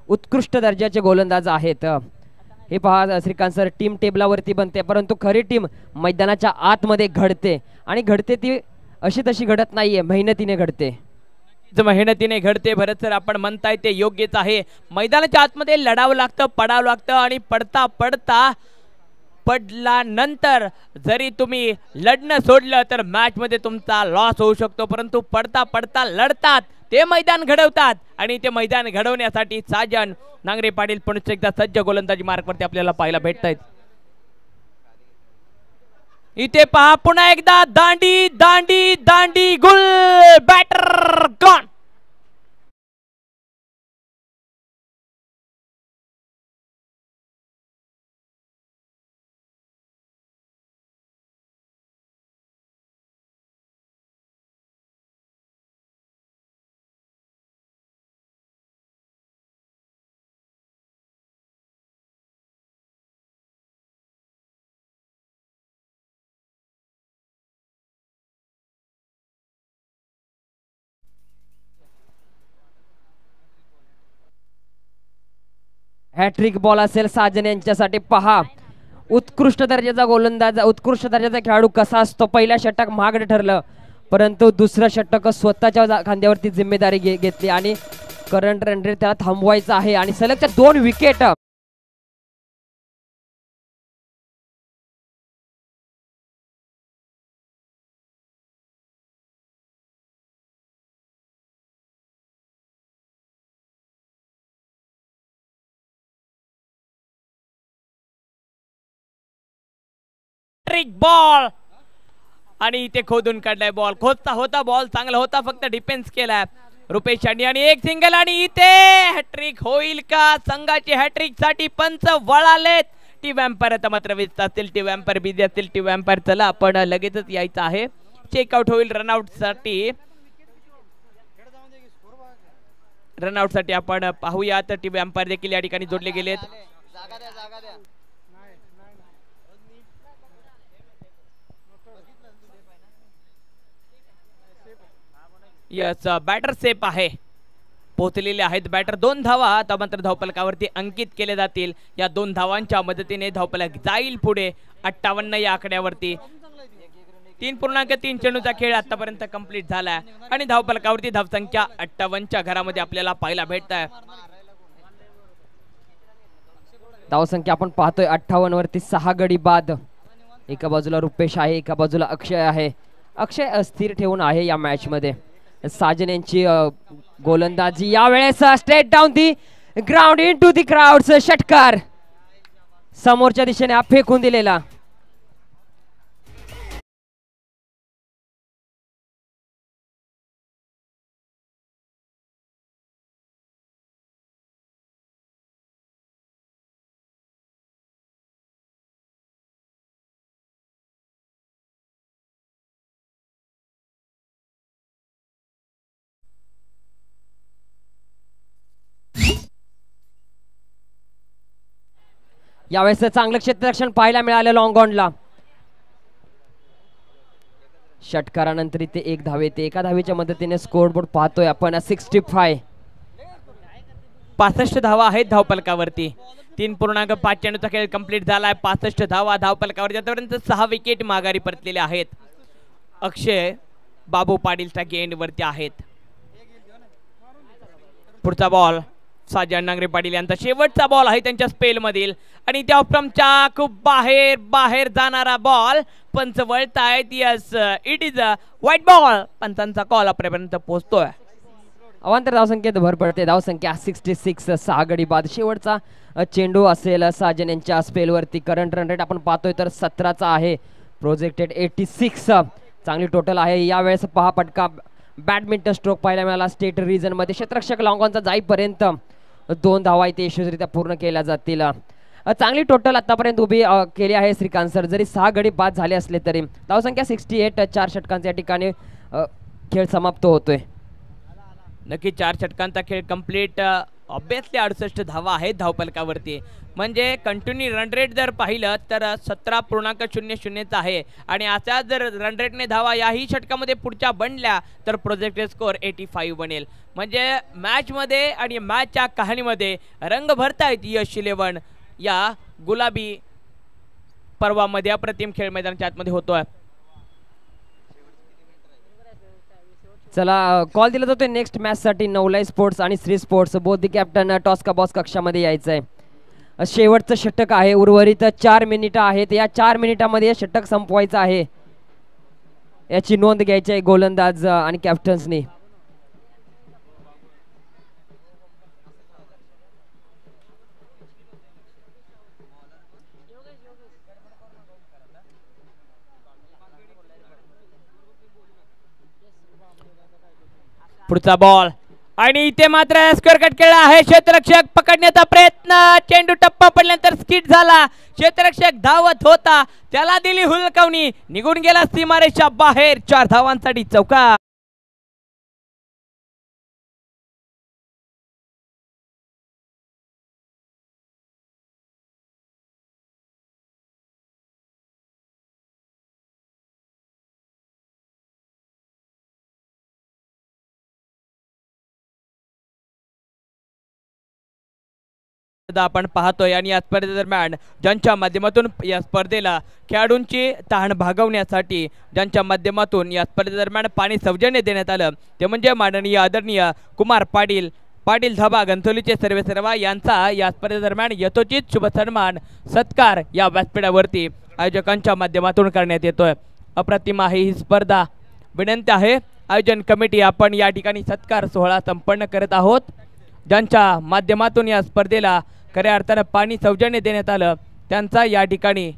उत्कृष्ट दर्जाचे गोलंदाज आहेत. हे पहा श्रीकांत सर, टीम टेबलावरती बनते, परंतु खरी टीम मैदानाच्या आतमध्ये घडते, आणि घडते ती अशी तशी घडत नाहीये, मेहनतीने घडते. मेहनतीने घडते. भरत सर आपण म्हणताय ते योग्यच आहे. मैदानाच्या आतमध्ये लढावं लागतं, पडावं लागतं, आणि पडता पडल्यानंतर जरी तुम्ही लढणं सोडलं तर मॅच मध्ये तुमचा लॉस होऊ शकतो, परंतु पडता लढतात ते मैदान घडवतात, आणि ते मैदान घडवण्यासाठी साजन नांगरे पाटील पुन्हा एकदा सज्ज गोलंदाजी मार्कवरती आपल्याला पाहायला भेटत आहेत. इथे पहा पुन्हा एकदा दांडी गुल, बॅटर गॉन. हॅट्रिक बॉल असेल साजन यांच्यासाठी. पहा उत्कृष्ट दर्जाचा गोलंदाज, उत्कृष्ट दर्जाचा खेळाडू कसा असतो. पहिल्या षटक महागडे ठरलं, परंतु दुसरं षटक स्वतःच्या खांद्यावरती जिम्मेदारी घेतली आणि करंट रन रेट त्याला थांबवायचं आहे आणि सलगच्या 2 विकेट. बॉल आणि इथे खोदून काढलाय बॉल. खोदता होता बॉल, चांगला होता, फक्त डिफेन्स केलाय रुपेश शांडी आणि एक सिंगल आणि इथे हॅट्रिक होईल का? संघाची हॅट्रिक साठी पंच वळालेत. टीम एम्पायर आता मात्र व्यस्त असतील, टीम एम्पायर बिझी असतील. टीम एम्पायर चला आपण लगेचच यायचं आहे. चेकआउट होईल रनआउट साठी. रनआउट साठी आपण पाहूयात. टीम एम्पायर देखील या ठिकाणी जोडले गेलेत. यस, बॅटर सेफ आहे, पोहोचलेले आहेत बॅटर. 2 धावा आता मात्र धावफलकावरती अंकित केले जातील. या 2 धावांच्या मदतीने धावफलक जाईल पुढे 58 या आकड्यावरती. 3.3 चेंडूचा खेळ आतापर्यंत कंप्लीट झालाय आणि धावफलकावरती धावसंख्या 58च्या घरामध्ये आपल्याला पाहायला भेटत आहे. धावसंख्या आपण पाहतोय 58 वरती 6 गडी बाद. एका बाजूला रुपेश आहे, एका बाजूला अक्षय आहे. अक्षय अस्थिर ठेवून आहे या मॅच मध्ये. साजन यांची गोलंदाजी यावेळेस straight down the ground into the crowds. षटकार समोरच्या दिशेने हा फेकून दिलेला. यावेळेस चांगलं क्षेत्ररक्षण पाहायला मिळालं लॉंग ऑनला. षटकारानंतर इथे 1 धाव येते. एका धावेच्या मदतीने स्कोर बोर्ड पाहतोय आपण 65. 65 धावा आहेत धावफलकावरती. 3.5 चेंडूचा खेळ कंप्लीट झालाय. 65 धावा धावफलकावरती. आतापर्यंत 6 विकेट माघारी परतलेले आहेत. अक्षय बाबू पाटीलच्या गेंड वरती आहेत. पुढचा बॉल साजन नांगरे पाटील यांचा शेवटचा बॉल आहे त्यांच्या स्पेल मधील आणि त्या ऑफच्या खूप बाहेर जाणारा बॉल. पंच वळतायत. Yes, it is a white ball. पंचांचा कॉल आपल्यापर्यंत पोहोचतोय. अवांतर धावसंख्येत भर पडते. धावसंख्या 66. 6 गडी बाद. शेवटचा चेंडू असेल साजन यांच्या स्पेल वरती. करंट रन रेट आपण पाहतोय तर 17चा आहे. प्रोजेक्टेड 86. चांगली टोटल आहे. यावेळेस पहा पटका बॅडमिंटन स्ट्रोक पाहायला मिळाला स्टेट रिजन मध्ये. क्षेत्ररक्षक लॉंगॉनचा जाईपर्यंत 2 धावा इथे यशस्वीरित्या पूर्ण केल्या जातील. चांगली टोटल आतापर्यंत उभी केली आहे श्रीकांत सर. जरी 6 गडी बाद झाले असले तरी धावसंख्या 68. 4 षटकांच्या ठिकाणी खेळ समाप्त होतोय. नक्की 4 षटकांचा खेळ कंप्लीट. ऑब्विसली 68 धावा आहेत धावफलकावरती. म्हणजे कंटिन्यू रन रेट जर पाहिलं तर 17.00 आहे आणि असा जर रन रेटने धावा याही षटकामध्ये पुढच्या बनल्या तर प्रोजेक्टेड स्कोअर 85 बनेल. म्हणजे मॅच मध्ये आणि मॅचच्या कहाणीमध्ये रंग भरतायत यश 11 या गुलाबी पर्वामध्ये. अप्रतिम खेळ मैदानाच्या आतमध्ये होतोय. चला कॉल दिला जातोय नेक्स्ट मॅच साठी. नवलाई स्पोर्ट्स आणि Shri sports both the captain toss का बॉस कक्षामध्ये यायचंय. शेवटचं षटक आहे. उर्वरित 4 मिनिटं आहेत. या 4 मिनिटांमध्ये षटक संपवायचं आहे. याची नोंद घ्यायची आहे गोलंदाज आणि कॅप्टन्सनी. पुढचा बॉल आणि इथे मात्र स्क्वेअर कट केला आहे. क्षेत्ररक्षक पकडण्याचा प्रयत्न. चेंडू टप्पा पडल्यानंतर स्किट झाला. क्षेत्ररक्षक धावत होता, त्याला दिली हुलकावणी, निघून गेला सीमारेषा बाहेर. 4 धावांसाठी चौकार. आपण पाहतोय आणि या स्पर्धेदरम्यान ज्यांच्या माध्यमातून या स्पर्धेला खेळाडूंची तहान भागवण्यासाठी ज्यांच्या माध्यमातून या स्पर्धेदरम्यान पाणी सौजन्य देण्यात आलं ते म्हणजे माननीय आदरणीय कुमार पाटील धाबा गंतोलीचे सर्वेसर्वा यांचा या स्पर्धेदरम्यान यथोचित शुभ सन्मान सत्कार या व्यासपीठावरती आयोजकांच्या माध्यमातून करण्यात येतोय। अप्रतिम आहे ही स्पर्धा। विनंती आहे आयोजन कमिटी आपण या ठिकाणी सत्कार सोहळा संपन्न करत आहोत। ज्यांच्या माध्यमातून या स्पर्धेला खऱ्या अर्थाने पाणी सौजन्य देण्यात आलं त्यांचा या ठिकाणी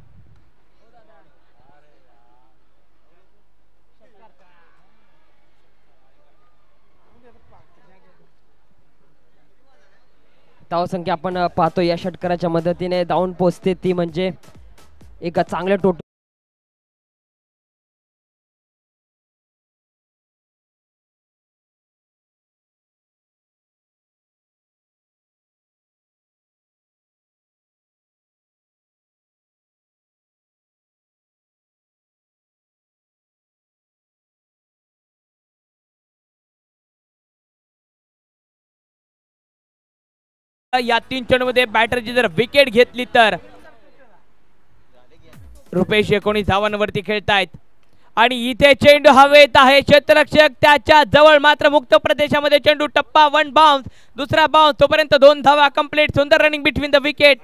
धावसंख्या आपण पाहतो या षटकाराच्या मदतीने धावून पोहोचते ती म्हणजे एक चांगल्या टोटल या 3 चेंडूमध्ये बॅटरची जर विकेट घेतली तर रुपेश 19 धावांवरती खेळतायत आणि इथे चेंडू हवेत आहे। क्षेत्ररक्षक त्याच्या जवळ मात्र मुक्त प्रदेशामध्ये चेंडू टप्पा 1 बाउन्स दुसरा बाउन्स तोपर्यंत 2 धावा कंप्लीट। सुंदर रनिंग बिटवीन द विकेट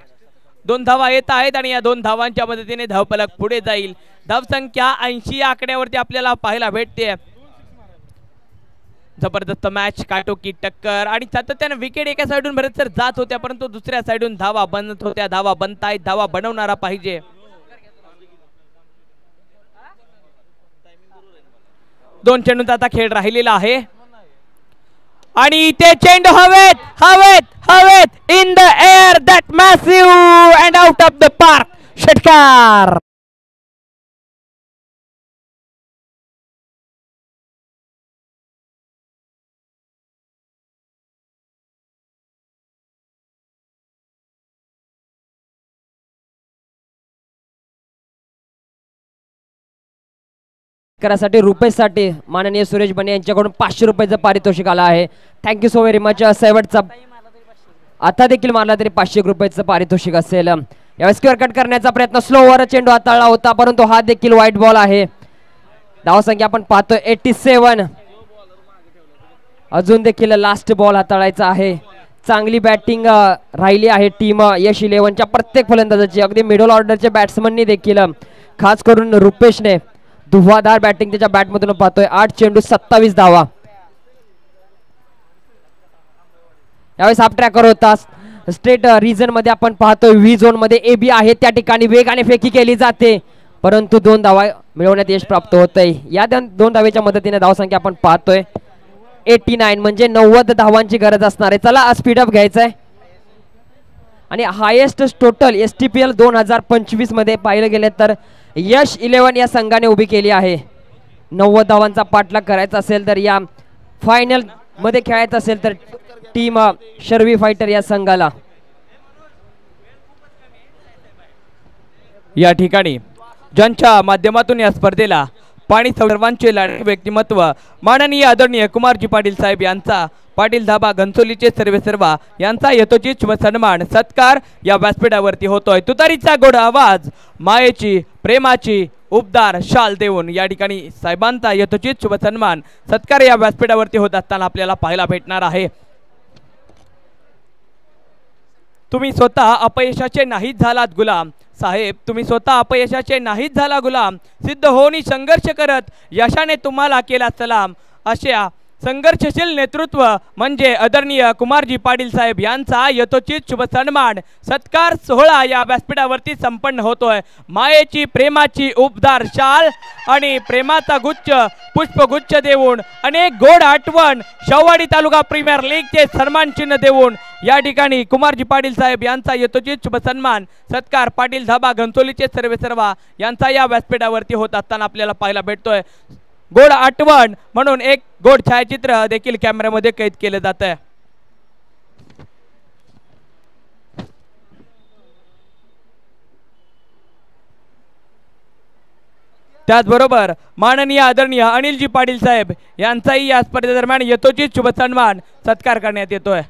2 धावा येत आहेत आणि या 2 धावांच्या मदतीने धावफलक पुढे जाईल। धावसंख्या 80 आकड्यावरती आपल्याला पाहायला भेटते। जबरदस्त मॅच काटोकी टक्कर आणि सातत्याने विकेट एका साइडून भरत सर जात होत्या परंतु दुसऱ्या साइडून धावा बनत होत्या। धावा बनतायत धावा बनवणारा पाहिजे। 2 चेंडूंचा आता खेळ राहिलेला आहे आणि इथे चेंडू हवेत हवेत हवेत in the air that massive and out of the park षटकार। करासाठी रुपेशसाठी माननीय सुरेश बने यांच्याकडून 500 रुपयाचं पारितोषिक आलं आहे। Thank you so very much. शेवटचा आता देखील मारला तरी 500 रुपयाचं पारितोषिक असेल। यावेळेस स्क्वेअर कट करण्याचा प्रयत्न स्लोवर चेंडू हाताळला होता परंतु हा देखील व्हाईट बॉल आहे। धावसंख्या आपण पाहतोय 87। अजून देखील लास्ट बॉल हाताळायचा आहे। चांगली बॅटिंग राहिली आहे टीम यश 11च्या प्रत्येक फलंदाजाची। अगदी मिडल ऑर्डरच्या बॅट्समननी देखील खास करून रुपेशने धुवाधार बॅटिंग त्याच्या बॅटमधून पाहतोय। 8 चेंडू 27 धावा। यावेळेस हाफ ट्रॅकर होता स्ट्रेट रिजन मध्ये आपण पाहतोय व्ही झोन मध्ये एबी आहे त्या ठिकाणी वेगाने फेकी केली जाते परंतु 2 धावा मिळवण्यात यश प्राप्त होतंय। या 2 धावेच्या मदतीने धावसंख्या आपण पाहतोय 89 म्हणजे 90 धावांची गरज असणार आहे। चला स्पीडअप घ्यायचंय आणि हायेस्ट टोटल STPL 2025 मध्ये पाहिलं गेले तर यश 11 या संघाने उभी केली आहे। 90 धावांचा पाठलाग करायचा असेल तर या फायनल मध्ये खेळायचं असेल तर टीम शर्वी फायटर या संघाला या ठिकाणी ज्यांच्या माध्यमातून या स्पर्धेला पाणी सर्वांचे लाडके व्यक्तिमत्व माननीय आदरणीय कुमारजी पाटील साहेब यांचा पाटील धाबा गंतोलीचे सर्वेसर्वा यांचा यथोचित शुभ सन्मान सत्कार या व्यासपीठावरती होतोय। तुतारीचा गोड आवाज मायेची प्रेमाची उपदार शाल देऊन या ठिकाणी साहेबांचा यथोचित शुभ सन्मान सत्कार या व्यासपीठावरती होत असताना आपल्याला पाहायला भेटणार आहे। तुम्ही स्वतः अपयशाचे नाहीच झालात गुलाम साहेब, तुम्ही स्वतः अपयशाचे नाहीच झाला गुलाम, सिद्ध होऊन संघर्ष करत यशाने तुम्हाला केला सलाम। अशा संघर्षशील नेतृत्व म्हणजे आदरणीय कुमारजी पाटील साहेब यांचा यथोचित शुभ सन्मान सत्कार सोहळा या व्यासपीठावरती संपन्न होतोय। मायेची प्रेमाची उपदार शाल आणि प्रेमाचा गुच्छ पुष्पगुच्छ देऊन अनेक गोड आठवण शेववाडी तालुका प्रीमियर लीगचे सन्मान चिन्ह देऊन या ठिकाणी कुमारजी पाटील साहेब यांचा यथोचित शुभ सन्मान सत्कार पाटील धाबा गंतोलीचे सर्वेसर्वा यांचा या व्यासपीठावरती होत असताना आपल्याला पाहायला भेटतोय। गोड आठवण म्हणून एक गोड छायाचित्र देखील कॅमेऱ्यामध्ये कैद केले जात आहे। त्याचबरोबर माननीय आदरणीय अनिलजी पाटील साहेब यांचाही या स्पर्धेदरम्यान यथोचित शुभ सन्मान सत्कार करण्यात येतोय।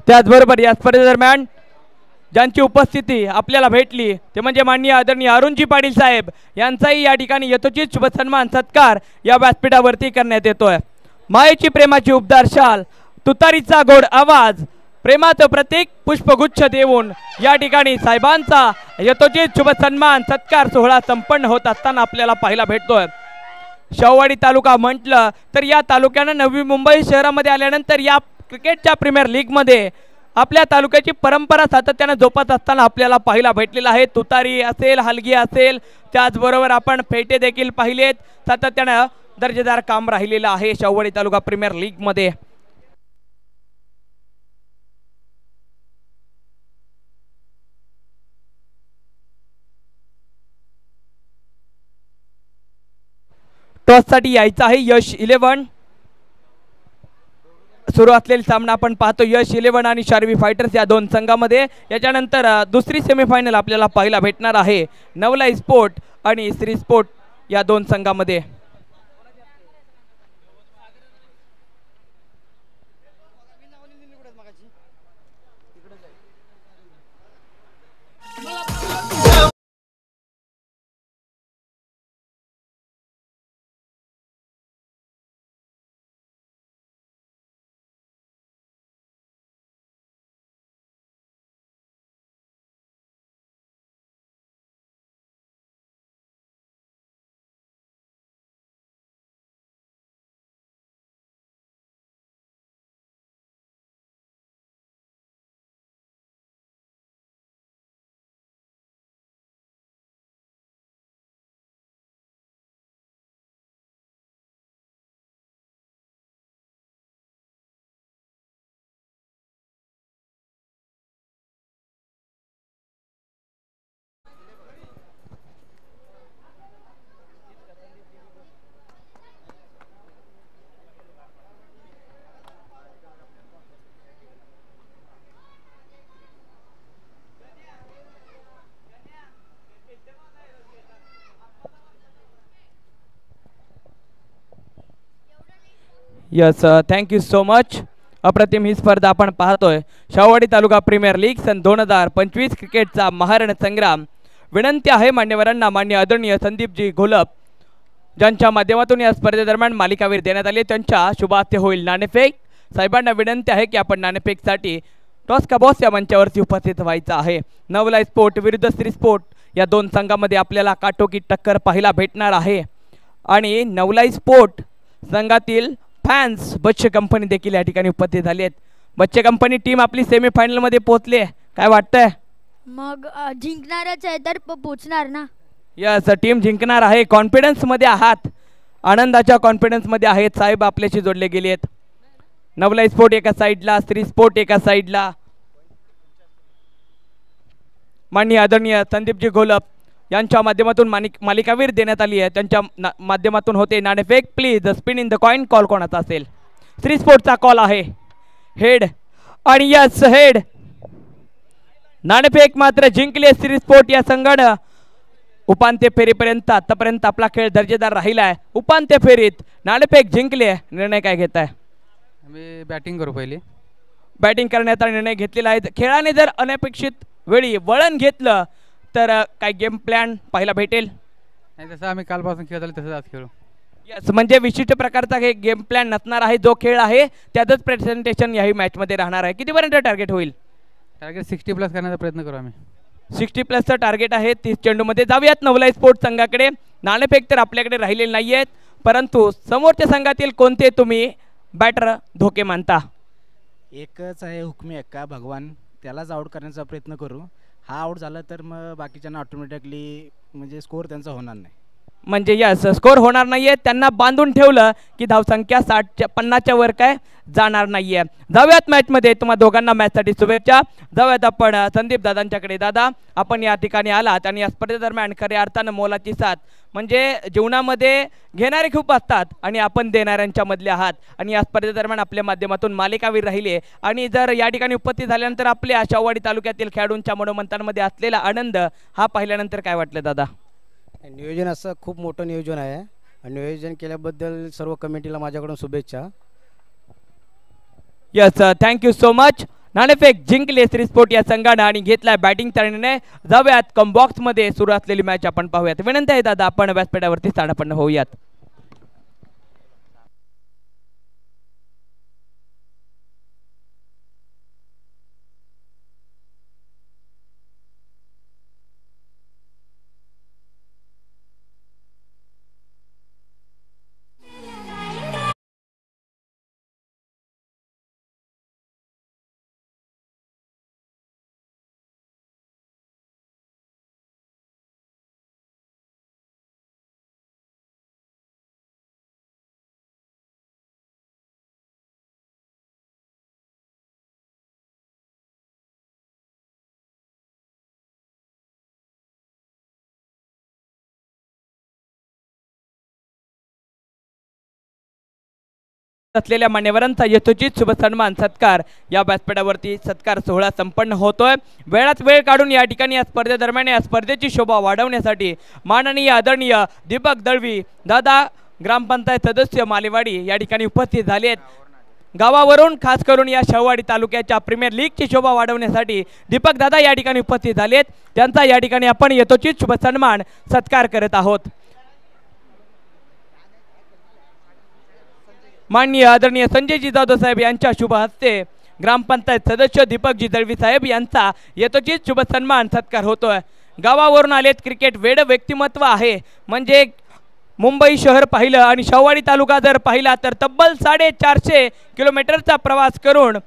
त्याचबरोबर या स्पर्धेदरम्यान ज्यांची उपस्थिती आपल्याला भेटली ते म्हणजे माननीय आदरणीय अरुणजी पाटील साहेब यांचाही या ठिकाणी यथोचित शुभ सन्मान सत्कार या व्यासपीठावरती करण्यात येतोय. मायेची प्रेमाची उबदार शाल, तुतारीचा गोड आवाज, प्रेमाचं प्रतीक पुष्पगुच्छ देऊन या ठिकाणी साहेबांचा यथोचित शुभ सन्मान सत्कार सोहळा संपन्न होत असताना आपल्याला पाहायला भेटतोय. शाहूवाडी तालुका म्हटलं तर या तालुक्यानं नवी मुंबई शहरामध्ये आल्यानंतर या क्रिकेटच्या प्रीमियर लीगमध्ये आपल्या तालुक्याची परंपरा सातत्यानं जोपासत असताना आपल्याला पाहायला भेटलेला आहे. तुतारी असेल, हलगी असेल, त्याचबरोबर आपण फेटे देखील पाहिलेत. सातत्यानं दर्जेदार काम राहिलेलं आहे शाहूवाडी तालुका प्रीमियर लीगमध्ये. टॉससाठी यायचं आहे यश 11. सुरू असलेला सामना आपण पाहतो यश 11 आणि शार्वी फायटर्स या दोन संघामध्ये. याच्यानंतर दुसरी सेमीफायनल आपल्याला पाहायला भेटणार आहे नवलाई स्पोर्ट आणि श्री स्पोर्ट या दोन संघामध्ये. Yes, thank you so much. अप्रतिम ही स्पर्धा आपण पाहतोय शाहूवाडी तालुका प्रीमियर लीग सन 2025 क्रिकेटचा महारण संग्राम. विनंती आहे मान्यवरांना, मान्य आदरणीय संदीपजी घोलप ज्यांच्या माध्यमातून या स्पर्धेदरम्यान मालिकावीर देण्यात आले त्यांच्या शुभास्ते होईल नाणेफेक. साहेबांना विनंती आहे की आपण नाणेफेकसाठी टॉस का बॉस या मंचावरती उपस्थित व्हायचं आहे. नवलाई स्पोर्ट विरुद्ध श्री स्पोर्ट या दोन संघामध्ये आपल्याला काटोकी टक्कर पाहायला भेटणार आहे. आणि नवलाई स्पोर्ट संघातील फॅन्स बच्चे कंपनी देखील या ठिकाणी उपस्थित झाले आहेत. बच्चे कंपनी टीम आपली सेमीफायनल मध्ये पोहोचली आहे, काय वाटतंय? मग जिंकणारच आहे तर पोचणार ना. यस, टीम जिंकणार आहे. कॉन्फिडन्स मध्ये आहात, आनंदाच्या कॉन्फिडन्स मध्ये आहेत. साहेब आपल्याशी जोडले गेले आहेत. नवलाई स्पोर्ट एका साईडला, श्री स्पोर्ट एका साईडला. माननीय आदरणीय संदीपजी घोलप यांच्या माध्यमातून मालिकावीर देण्यात आली आहे. त्यांच्या माध्यमातून होते नाणेफेक. Please spin in the coin. Call कोणाचा असेल? श्री स्पोर्टचा कॉल आहे. हेड आणि यस हेड. नाणेफेक मात्र जिंकले श्री स्पोर्ट या संघानं. उपांत्य फेरीपर्यंत आतापर्यंत आपला खेळ दर्जेदार राहिला आहे. उपांत्य फेरीत नाणेफेक जिंकले. निर्णय काय घेताय? आम्ही बॅटिंग करू पहिले. बॅटिंग करण्याचा निर्णय घेतलेला आहे. खेळाने जर अनपेक्षित वेळी वळण घेतलं तर काय गेम प्लॅन पाहायला भेटेल? नाही, तसं आम्ही कालपासून खेळत आलो तसंच आज खेळू. यस, म्हणजे विशिष्ट प्रकारचा हे गेम प्लॅन नसणार आहे. जो खेळ आहे त्यातच प्रेझेंटेशन याही मॅचमध्ये राहणार आहे. कितीपर्यंत टार्गेट होईल? टार्गेट 60+ करण्याचा प्रयत्न करू आम्ही. 60+ टार्गेट आहे 30 चेंडूमध्ये. जाऊयात नवलाई स्पोर्ट्स संघाकडे. नाणेफेक तर आपल्याकडे राहिलेले नाही आहेत, परंतु समोरच्या संघातील कोणते तुम्ही बॅटर धोके मानता? एकच आहे हुकमी एक्का भगवान, त्यालाच आउट करण्याचा प्रयत्न करू. हा आउट झाला तर मग बाकीच्यांना ऑटोमॅटिकली म्हणजे स्कोअर त्यांचा होणार नाही. म्हणजे यस, स्कोर होणार नाहीये. त्यांना बांधून ठेवलं की धावसंख्या 50च्या वर काय जाणार नाहीये. जाऊयात मॅचमध्ये. तुम्हा दोघांना मॅचसाठी शुभेच्छा. जाऊयात आपण संदीप दादांच्याकडे. दादा, आपण या ठिकाणी आलात आणि या स्पर्धेदरम्यान खऱ्या अर्थानं मोलाची साथ, म्हणजे जीवनामध्ये घेणारे खूप असतात आणि आपण देणाऱ्यांच्या मधले आहात. आणि या स्पर्धेदरम्यान आपल्या माध्यमातून मालिकावीर राहिले आणि जर या ठिकाणी उपस्थित झाल्यानंतर आपल्या शाहूवाडी तालुक्यातील खेळाडूंच्या मनोमंतांमध्ये असलेला आनंद हा पाहिल्यानंतर काय वाटलं दादा? नियोजन असं खूप मोठं नियोजन आहे आणि नियोजन केल्याबद्दल सर्व कमिटीला माझ्याकडून शुभेच्छा. Yes, thank you so much. नाणेफेक जिंकले श्रीस्पोर्ट या संघानं आणि घेतलाय बॅटिंग निर्णय. जाऊयात कमबॉक्स मध्ये सुरू असलेली मॅच आपण पाहूयात. विनंती आहे दादा आपण व्यासपीठावरती स्थानापन्न होऊयात. असलेल्या मान्यवरांचा यथोचित शुभ सन्मान सत्कार या व्यासपीठावरती सत्कार सोहळा संपन्न होतोय. वेळात वेळ काढून या ठिकाणी या स्पर्धेदरम्यान या स्पर्धेची शोभा वाढवण्यासाठी माननीय आदरणीय दीपक दळवी दादा ग्रामपंचायत सदस्य मालेवाडी या ठिकाणी उपस्थित झाले आहेत. गावावरून खास करून या शेववाडी तालुक्याच्या प्रीमियर लीगची शोभा वाढवण्यासाठी दीपक दादा या ठिकाणी उपस्थित झालेत. त्यांचा या ठिकाणी आपण यथोचित शुभ सन्मान सत्कार करत आहोत. माननीय आदरणीय संजयजी जाधव साहेब यांच्या शुभ हस्ते ग्रामपंचायत सदस्य दीपकजी दळवी साहेब यांचा यथोचित शुभ सन्मान सत्कार होतोय. गावावरून आलेत, क्रिकेट वेड व्यक्तिमत्व आहे. म्हणजे मुंबई शहर पाहिलं आणि शेववाडी तालुका जर पाहिला तर तब्बल 450 किलोमीटरचा प्रवास करून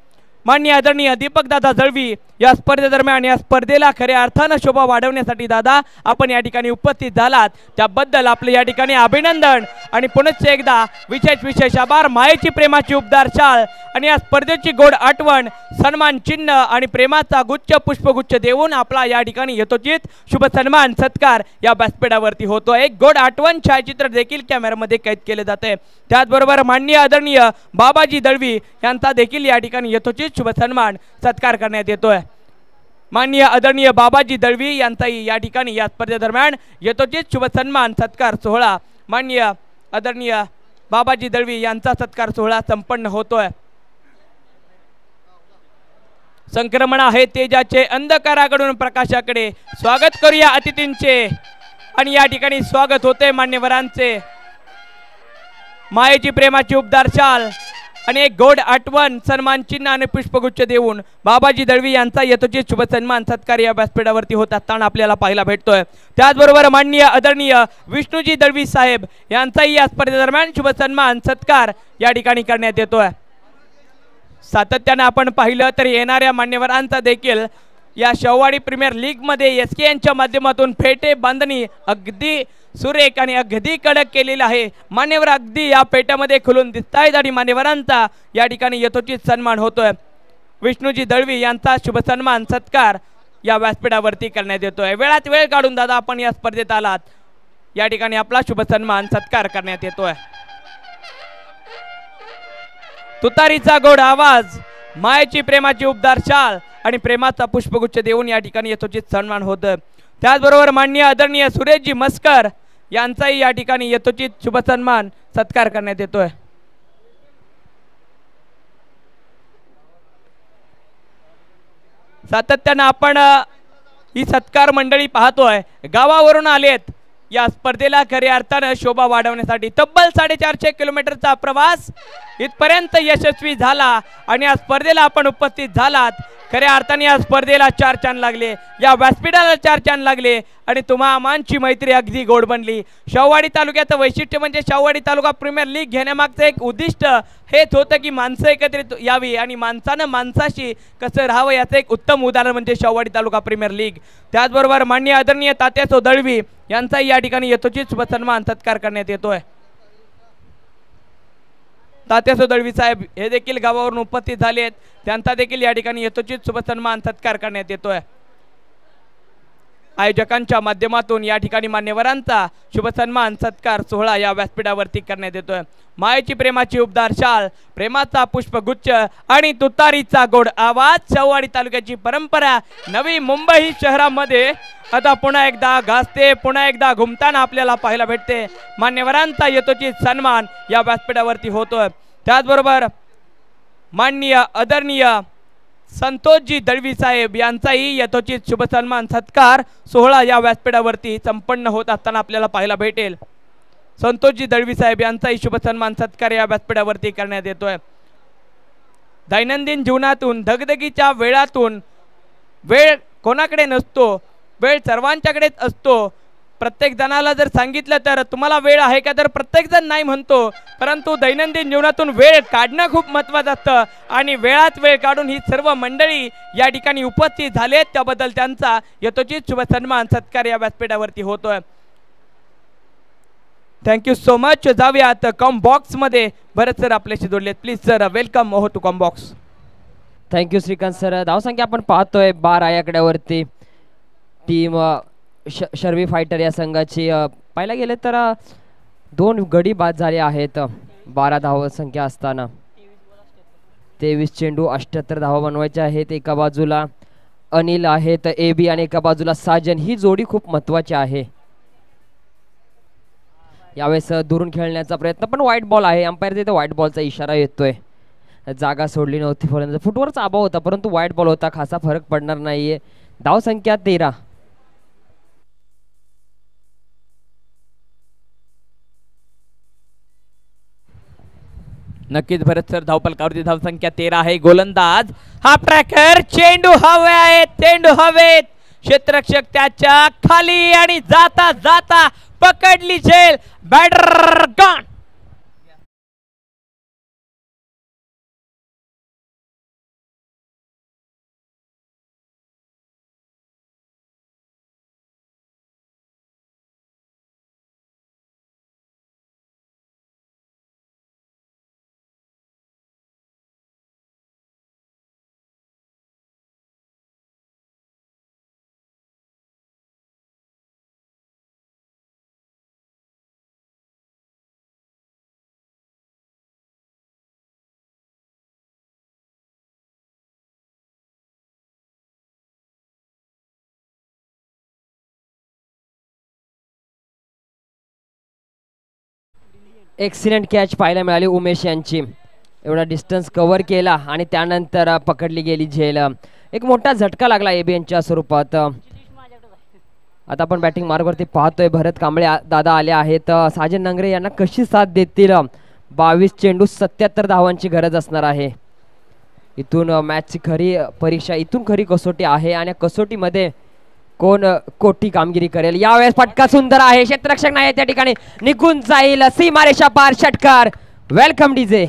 माननीय आदरणीय दीपकदादा दळवी या स्पर्धेदरम्यान या स्पर्धेला खऱ्या अर्थानं शोभा वाढवण्यासाठी दादा आपण या ठिकाणी उपस्थित झालात. त्याबद्दल आपले या ठिकाणी अभिनंदन आणि पुनश्च एकदा विशेष आभार. मायेची प्रेमाची उबदार शाल आणि या स्पर्धेची गोड आठवण सन्मान चिन्ह आणि प्रेमाचा गुच्छ पुष्पगुच्छ देऊन आपला या ठिकाणी यथोचित शुभ सन्मान सत्कार या व्यासपीठावरती होतो. एक गोड आठवण छायाचित्र देखील कॅमेऱ्यामध्ये कैद केले जाते. त्याचबरोबर माननीय आदरणीय बाबाजी दळवी यांचा देखील या ठिकाणी यथोचित शुभ सन्मान सत्कार करण्यात येतोय. माननीय आदरणीय बाबाजी दळवी यांचाही या ठिकाणी या स्पर्धेदरम्यान यथोचित शुभ सन्मान सत्कार सोहळा माननीय आदरणीय बाबाजी दळवी यांचा सत्कार सोहळा संपन्न होतोय. संक्रमण आहे तेजाचे अंधकाराकडून प्रकाशाकडे स्वागत करूया अतिथींचे आणि या ठिकाणी स्वागत होते मान्यवरांचे. मायेची प्रेमाची उबदार शाल आणि एक गोड आठवण सन्मान चिन्ह आणि पुष्पगुच्छ देऊन बाबाजी दळवी यांचा यथोचित शुभ सन्मान सत्कार या व्यासपीठावरती होत असताना आपल्याला पाहायला भेटतोय. त्याचबरोबर माननीय आदरणीय विष्णूजी दळवी साहेब यांचाही या स्पर्धेदरम्यान शुभ सन्मान सत्कार या ठिकाणी करण्यात येतोय. सातत्याने आपण पाहिलं तर येणाऱ्या मान्यवरांचा देखील या शेववाडी प्रीमियर लीग मध्ये एसके यांच्या माध्यमातून फेटे बांधणी अगदी सुरेख आणि अगदी कडक केलेला आहे. मान्यवर अगदी या पेट्यामध्ये खुलून दिसत आहेत आणि मान्यवरांचा या ठिकाणी यथोचित सन्मान होतोय. विष्णूजी दळवी यांचा शुभ सन्मान सत्कार या व्यासपीठावरती करण्यात येतोय. वेळात वेळ काढून दादा आपण या स्पर्धेत आलात. या ठिकाणी आपला शुभ सन्मान सत्कार करण्यात येतोय. तुतारीचा गोड आवाज, मायेची प्रेमाची उबदार शाल आणि प्रेमाचा पुष्पगुच्छ देऊन या ठिकाणी यथोचित सन्मान होतं. त्याचबरोबर माननीय आदरणीय सुरेशजी मस्कर यांचाही या ठिकाणी यथोचित शुभ सन्मान सत्कार करण्यात येतोय. सातत्यानं आपण ही सत्कार मंडळी पाहतोय. गावावरून आलेत या स्पर्धेला खऱ्या अर्थानं शोभा वाढवण्यासाठी. तब्बल 450 किलोमीटरचा प्रवास इथपर्यंत यशस्वी झाला आणि या स्पर्धेला आपण उपस्थित झालात. खऱ्या अर्थाने या स्पर्धेला 4 चांद लागले, या व्यासपीठाला 4 चांद लागले आणि तुम्हा आमांची मैत्री अगदी गोड बनली. शेववाडी तालुक्याचं वैशिष्ट्य म्हणजे शेववाडी तालुका प्रीमियर लीग घेण्यामागचं एक उद्दिष्ट हेच होतं की माणसं एकत्रित यावी आणि माणसानं माणसाशी कसं राहावं याचं एक उत्तम उदाहरण म्हणजे शेववाडी तालुका प्रीमियर लीग. त्याचबरोबर माननीय आदरणीय तात्यासो दळवी यांचाही या ठिकाणी यथोचित शुभ सन्मान सत्कार करण्यात येतोय. तात्यासो दळवी साहेब हे देखील गावावरून उपस्थित झाले आहेत. त्यांचा देखील या ठिकाणी यथोचित शुभ सन्मान सत्कार करण्यात येतोय. आयोजकांच्या माध्यमातून या ठिकाणी मान्यवरांचा शुभ सन्मान सत्कार सोहळा या व्यासपीठावरती करण्यात येतोय. मायेची प्रेमाची उबदार शाल, प्रेमाचा पुष्पगुच्छ आणि तुतारीचा गोड आवाज, शेववाडी तालुक्याची परंपरा नवी मुंबई शहरामध्ये आता पुन्हा एकदा गाजते, पुन्हा एकदा घुमताना आपल्याला पाहायला भेटते. मान्यवरांचा यथोचित सन्मान या व्यासपीठावरती होतोय. त्याचबरोबर माननीय आदरणीय संतोषजी दळवी साहेब यांचाही यथोचित शुभ सन्मान सत्कार सोहळा या व्यासपीठावरती संपन्न होत असताना आपल्याला पाहायला भेटेल। संतोषजी दळवी साहेब यांचाही शुभ सन्मान सत्कार या व्यासपीठावरती करण्यात येतोय। दैनंदिन जीवनातून धगधगीच्या वेळातून वेळ कोणाकडे नसतो, वेळ सर्वांच्याकडेच असतो। प्रत्येक जणाला जर सांगितलं तर तुम्हाला वेळ आहे का, तर प्रत्येक जण नाही म्हणतो, परंतु दैनंदिन जीवनातून वेळ काढणं खूप महत्त्वाचं असतं आणि वेळात वेळ काढून ही सर्व मंडळी या ठिकाणी उपस्थित झालेत, त्याबद्दल त्यांचा यथोचित शुभ सन्मान सत्कार या व्यासपीठावरती होतोय। Thank you so much. जाऊयात कॉम बॉक्स मध्ये। भरत सर आपल्याशी जोडलेत, प्लीज सर वेलकम हो to comm box. Thank you Shrikant sir. धावसंख्या आपण पाहतोय 12 या आकड्यावरती टीम शर्वी फायटर या संघाची पाहायला गेले तर 2 गडी बाद झाले आहेत 12 धावसंख्या असताना। 23 चेंडू 78 धावा बनवायच्या आहेत। एका बाजूला अनिल आहेत AB आणि एका बाजूला साजन, ही जोडी खूप महत्त्वाची आहे। यावेळेस दुरून खेळण्याचा प्रयत्न, पण व्हाईट बॉल आहे। अंपायर तिथे व्हाईट बॉलचा इशारा येतोय। जागा सोडली नव्हती फलंदाज, फुटवरचा अभाव होता, परंतु व्हाईट बॉल होता, खासा फरक पडणार नाहीये। धावसंख्या 13। नक्कीच भरत सर, धावपलकावरती धावसंख्या 13 आहे। गोलंदाज हा ट्रॅकर, चेंडू हवे आहेत, चेंडू हवेत, क्षेत्ररक्षक त्याच्या खाली आणि जाता जाता पकडली झेल, बॅटर गॉन। एक्सिलेंट कॅच पाहायला मिळाली उमेश यांची। एवढा डिस्टन्स कव्हर केला आणि त्यानंतर पकडली गेली झेल। एक मोठा झटका लागला AB यांच्या स्वरूपात। आता आपण बॅटिंग मार्गवरती पाहतोय भरत कांबळे दादा आले आहेत। साजन नंगरे यांना कशी साथ देतील। 22 चेंडू 77 धावांची गरज असणार आहे। इथून मॅचची खरी परीक्षा, इथून खरी कसोटी आहे आणि कसोटीमध्ये कोण कोटी कामगिरी करेल। यावेळेस फटका सुंदर आहे, क्षेत्ररक्षक नाही त्या ठिकाणी, निघून जाईल सीमारेषा पार षटकार। Welcome DJ.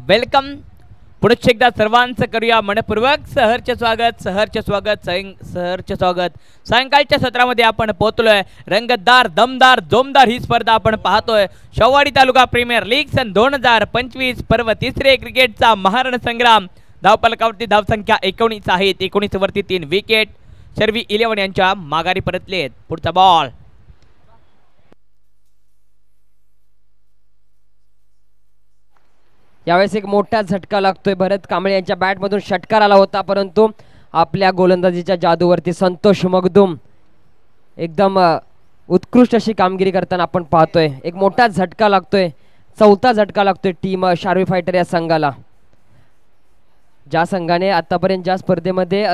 वेलकम। पुढे एकदा सर्वांचं करूया मनपूर्वक सहर्ष स्वागत, सहर्ष स्वागत, सहर्ष स्वागत। सायंकाळच्या सत्रामध्ये आपण पोहोचलोय। रंगतदार, दमदार, जोमदार ही स्पर्धा आपण पाहतोय। शेववाडी तालुका प्रीमियर लीग सन 2025 पर्व 3रे क्रिकेटचा महारण संग्राम। धावपलकावरती धावसंख्या 19 आहेत। 19 वरती 3 विकेट शर्वी 11 यांच्या माघारी परतलेत। पुढचा बॉल यावेळेस एक मोठा झटका लागतोय। भरत कांबळे यांच्या बॅटमधून षटकार आला होता, परंतु आपल्या गोलंदाजीच्या जादूवरती संतोष मगदूम एकदम उत्कृष्ट अशी कामगिरी करताना आपण पाहतोय। एक मोठा झटका लागतोय, 4था झटका लागतोय टीम शार्वी फायटर या संघाला। ज्या संघाने आतापर्यंत ज्या स्पर्धेमध्ये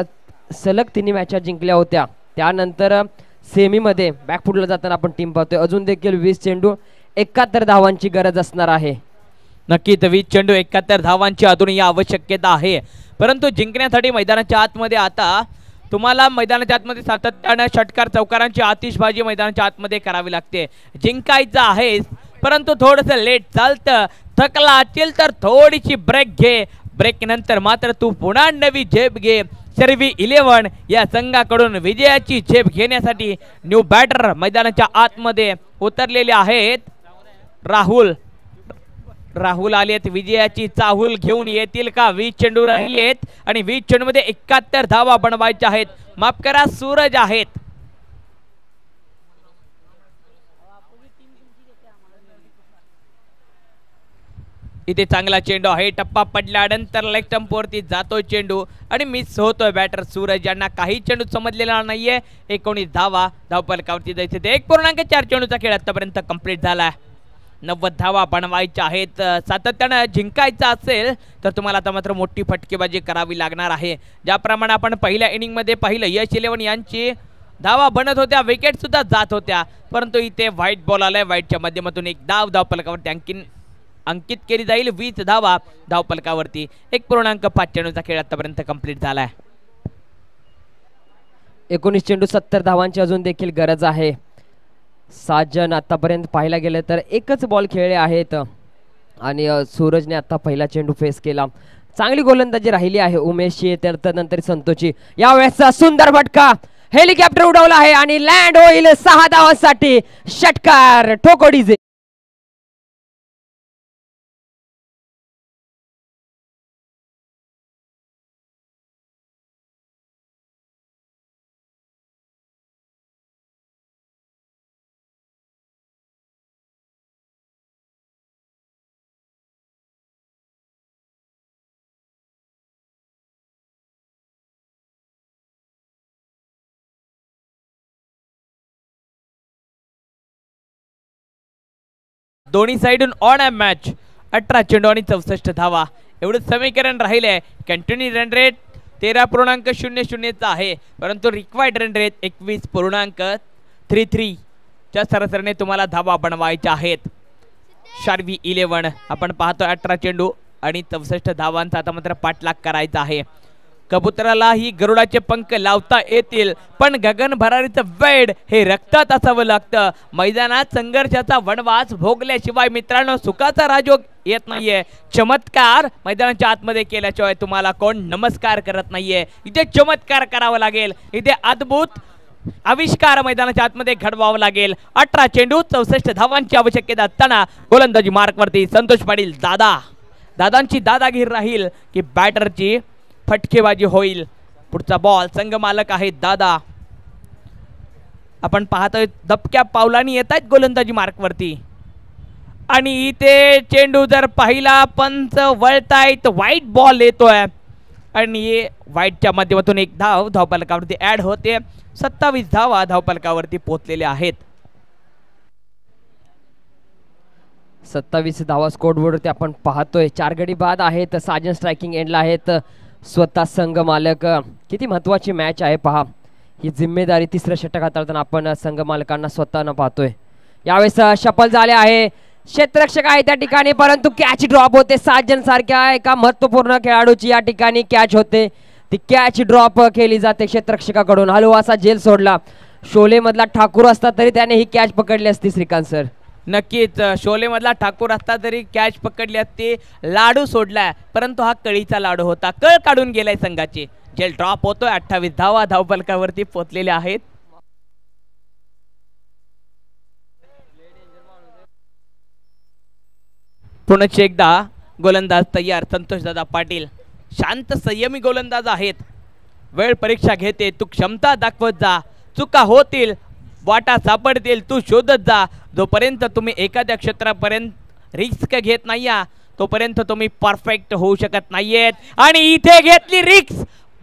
सलग 3 मॅचा जिंकल्या होत्या, त्यानंतर सेमीमध्ये बॅकफुटला जाताना आपण टीम पाहतोय। अजून देखील 20 चेंडू 71 धावांची गरज असणार आहे। नक्कीच 20 चेंडू 71 धावांची अजूनही आवश्यकता आहे, परंतु जिंकण्यासाठी मैदानाच्या आतमध्ये आता तुम्हाला मैदानाच्या आतमध्ये सातत्याने षटकार चौकारांची आतिषबाजी मैदानाच्या आतमध्ये करावी लागते। जिंकायचं आहे, परंतु थोडंसं लेट चालतं, थकला असेल तर थोडीशी ब्रेक घे. ब्रेक नंतर मात्र तू पुन्हा नवी झेप घे. सर्वी 11 या संघाकडून विजयाची झेप घेण्यासाठी न्यू बॅटर मैदानाच्या आतमध्ये उतरलेले आहेत. राहुल आलेत विजयाची चाहूल घेऊन येतील का? 20 चेंडू राहिलेत आणि 20 चेंडू मध्ये 71 धावा बनवायच्या आहेत. माफ करा, सूरज आहेत. इथे चांगला चेंडू आहे. टप्पा पडल्यानंतर लेग स्टंप वरती जातोय चेंडू आणि मिस होतोय. बॅटर सूरज यांना काही चेंडू समजलेला नाहीये. 19 धावा धावफलकावरती जायचे ते 1.4 चेंडूचा खेळ आतापर्यंत कंप्लीट झालाय. 90 धावा बनवायच्या आहेत. सातत्यानं जिंकायचं असेल तर तुम्हाला आता मात्र मोठी फटकेबाजी करावी लागणार आहे. ज्याप्रमाणे आपण पहिल्या इनिंग मध्ये पाहिलं यश 11 यांची धावा बनत होत्या, विकेट सुद्धा जात होत्या, परंतु इथे व्हाईट बॉल आलाय. व्हाईटच्या माध्यमातून एक धावफलकावरती अंकित केली जाईल. 20 धावा धावफलकावरती. 1.5 चेंडूचा खेळ आतापर्यंत कंप्लीट झालाय. 19 चेंडू 70 धावांची अजून देखील गरज आहे. 7 जण आतापर्यंत पाहायला गेले तर एकच बॉल खेळले आहेत आणि सूरजने आता पहिला चेंडू फेस केला. चांगली गोलंदाजी राहिली आहे उमेशची, त्यानंतर संतोषची. यावेळेसचा सुंदर फटका, हेलिकॉप्टर उडवला आहे आणि लँड होईल 6 धावांसाठी. षटकार ठोकोडीजे. दोन्ही साइडून ऑन अ मॅच. 18 चेंडू आणि 64 धावा एवढं समीकरण राहिले. कंटिन्यू रन रेट 13.00 आहे, परंतु रिक्वायर्ड रन रेट 21.33 च्या सरासरीने तुम्हाला धावा बनवायच्या आहेत. शार्वी 11 आपण पाहतो 18 चेंडू आणि 64 धावांचा आता मात्र पाठलाग करायचा आहे. कबुतराला ही गरुडाचे पंख लावता येतील, पण गगन भरारीचं वेड हे रक्तात असावं लागतं. मैदानात संघर्षाचा वनवास भोगल्याशिवाय मित्रांनो सुखाचा राजयोग येत नाहीये. चमत्कार मैदानाच्या आतमध्ये केल्याशिवाय तुम्हाला कोण नमस्कार करत नाहीये. इथे चमत्कार करावा लागेल. इथे अद्भुत आविष्कार मैदानाच्या आतमध्ये घडवावा लागेल. 18 चेंडू 64 धावांची आवश्यकता असताना गोलंदाजी मार्कवरती संतोष पाटील दादांची दादागिरी राहील की बॅटरची फटकेबाजी होईल. पुढचा बॉल संघ मालक आहे दादा. आपण पाहतोय दबक्या पावलांनी येत आहेत गोलंदाजी मार्कवरती आणि इथे चेंडू जर पाहिला पंच वळतायत, व्हाईट बॉल येतोय आणि व्हाईटच्या माध्यमातून एक धावफलकावरती ऍड होते. 27 धावा धावफलकावरती पोहोचलेल्या आहेत. 27 धावा स्कोरबोर्डवरती आपण पाहतोय. 4 गडी बाद आहेत. साजन स्ट्रायकिंग एंडला आहेत. स्वतः संघ मालक. किती महत्वाची मॅच आहे पहा. ही जिम्मेदारी तिसरं षटक हाताळताना आपण संघ मालकांना स्वतःनं पाहतोय. यावेळेस शफल झाले आहे. क्षेत्ररक्षक आहे त्या ठिकाणी, परंतु कॅच ड्रॉप होते. साजन सारख्या एका महत्वपूर्ण खेळाडूची या ठिकाणी कॅच होते. ती कॅच ड्रॉप केली जाते क्षेत्ररक्षकाकडून. हलवासा झेल सोडला. शोले मधला ठाकूर असता तरी त्याने ही कॅच पकडली असती श्रीकांत सर. नक्कीच शोले मधला ठाकूर असता तरी कॅच पकडली असती. लाडू सोडलाय, परंतु हा कळीचा लाडू होता. कळ काढून गेलाय संघाची. जेल ड्रॉप होतोय. 28 धावा धावफलकावरती पोहोचलेल्या आहेत. पुनश्च एकदा गोलंदाज तयार. संतोषदादा पाटील शांत संयमी गोलंदाज आहेत. वेळ परीक्षा घेते. तू क्षमता दाखवत जा. चुका होतील, वाटा सापडतील, तू शोधत जा. जोपर्यंत तुम्ही एखाद्या क्षेत्रापर्यंत रिस्क घेत नाही तोपर्यंत तुम्ही परफेक्ट होऊ शकत नाहीयेत. आणि इथे घेतली रिस्क,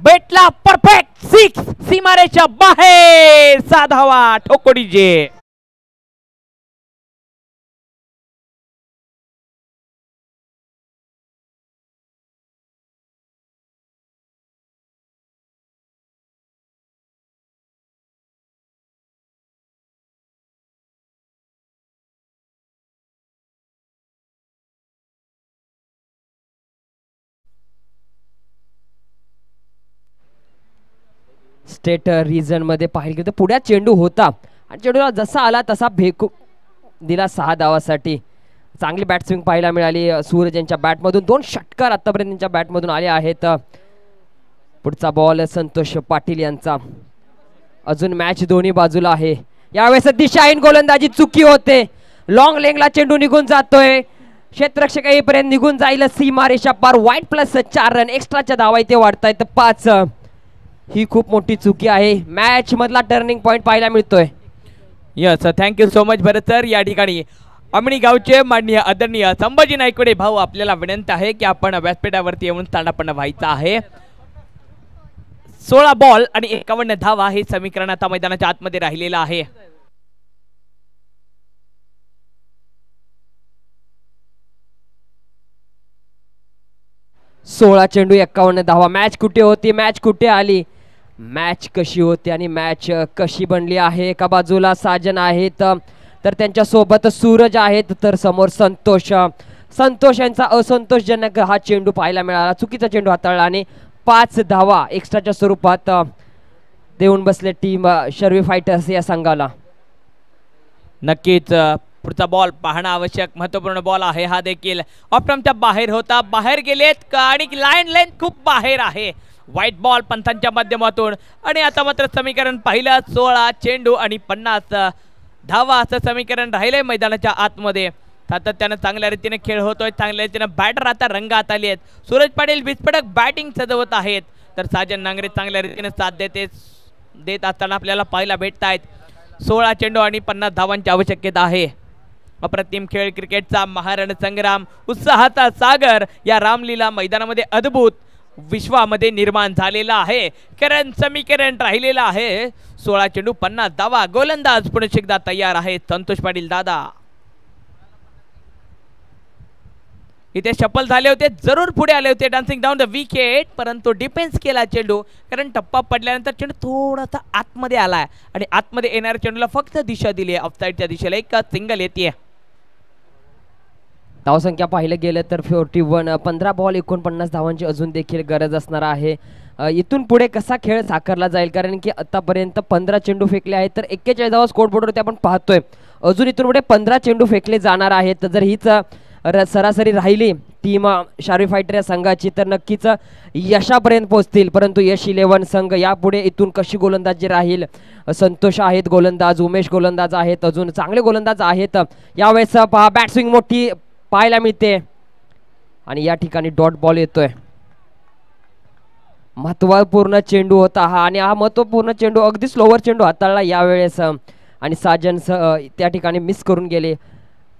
भेटला परफेक्ट 6. सीमारेच्या बाहेर 6 धावा ठोकोडीजे. स्टेट रिजन मध्ये पाहिलं गेलं तर पुढ्यात चेंडू होता आणि चेंडूला जसा आला तसा फेकू दिला 6 धावासाठी. चांगली बॅट स्विंग पाहायला मिळाली सूरज यांच्या बॅटमधून. 2 षटकार आतापर्यंत त्यांच्या बॅटमधून आले आहेत. पुढचा बॉल संतोष पाटील यांचा. अजून मॅच दोन्ही बाजूला आहे. यावेळेस दिशाहीन गोलंदाजी चुकी होते. लॉंग लेगला चेंडू निघून जातोय. क्षेत्ररक्षक येईपर्यंत निघून जाईल सीमारेषा पार. वाईट प्लस 4 रन. एक्स्ट्राच्या धावा इथे वाढतायत 5. ही खूप मोठी चुकी आहे. मॅच मधला टर्निंग पॉइंट पाहायला मिळतोय. यस, थँक्यू सो मच भरत सर. या ठिकाणी अमणी गावचे माननीय आदरणीय संभाजी नायकडे भाऊ, आपल्याला विनंती आहे की आपण व्यासपीठावरती येऊन स्थानापन्न व्हायचं आहे. 16 बॉल आणि 51 धावा हे समीकरण आता मैदानाच्या आतमध्ये राहिलेलं आहे. सोळा चेंडू 51 धावा. मॅच कुठे होती, मॅच कुठे आली, मॅच कशी होती आणि मॅच कशी बनली आहे. एका बाजूला साजन आहेत तर त्यांच्या सोबत सूरज आहेत, तर समोर संतोष यांचा असंतोषजनक हा चेंडू पाहायला मिळाला. चुकीचा चेंडू हाताळला आणि 5 धावा एक्स्ट्राच्या स्वरूपात देऊन बसले टीम शर्वी फायटर्स या संघाला. नक्कीच पुढचा बॉल पाहणं आवश्यक. महत्वपूर्ण बॉल आहे हा देखील. ऑप्टमच्या बाहेर होता, बाहेर गेलेत आणि लाईन लेंथ खूप बाहेर आहे. व्हाईट बॉल पंथांच्या माध्यमातून. आणि आता मात्र समीकरण पाहिलं 16 चेंडू आणि 50 धावा असं समीकरण राहिलंय मैदानाच्या आतमध्ये. सातत्यानं चांगल्या रीतीने खेळ होतोय. चांगल्या रीतीने बॅटर आता रंगात आली आहेत. सूरज पाटील विस्फोटक बॅटिंग सजवत आहेत, तर साजन नांगरे चांगल्या रीतीने साथ देत असताना आपल्याला पाहायला भेटत आहेत. 16 चेंडू आणि 50 धावांची आवश्यकता आहे. अप्रतिम खेळ, क्रिकेटचा महारण संग्राम, उत्साहाचा सागर या रामलीला मैदानामध्ये अद्भुत विश्वामध्ये निर्माण झालेला आहे. कारण समीकरण राहिलेला आहे 16 चेंडू 50 धावा. गोलंदाज पुन्हा एकदा तयार आहेत संतोष पाटील दादा. इथे शफल झाले होते, जरूर पुढे आले होते डान्सिंग डाऊन द विकेट, परंतु डिफेन्स केला चेंडू. कारण टप्पा पडल्यानंतर चेंडू थोडासा आतमध्ये आलाय आणि आतमध्ये येणाऱ्या चेंडूला फक्त दिशा दिली आहे ऑफसाईडच्या दिशेला. एक सिंगल येते. धावसंख्या पाहिलं गेलं तर 41. 15 बॉल 49 धावांची अजून देखील गरज असणार आहे. इथून पुढे कसा खेळ साकारला जाईल, कारण की आतापर्यंत 15 चेंडू फेकले आहेत तर 41 धावा स्कोर बोर्डवरती आपण पाहतोय. अजून इथून पुढे 15 चेंडू फेकले जाणार आहेत. जर हीच सरासरी राहिली टीम शार्वी फायटर या संघाची तर नक्कीच यशापर्यंत पोहोचतील. परंतु यश 11 संघ यापुढे इथून कशी गोलंदाजी राहील. संतोष आहेत गोलंदाज, उमेश गोलंदाज आहेत, अजून चांगले गोलंदाज आहेत. यावेळेस पहा बॅट स्विंग मोठी पाहायला मिळते आणि या ठिकाणी डॉट बॉल येतोय. महत्वपूर्ण चेंडू होता हा आणि हा महत्वपूर्ण चेंडू अगदी स्लोवर चेंडू हाताळला यावेळेस आणि साजन त्या ठिकाणी मिस करून गेले.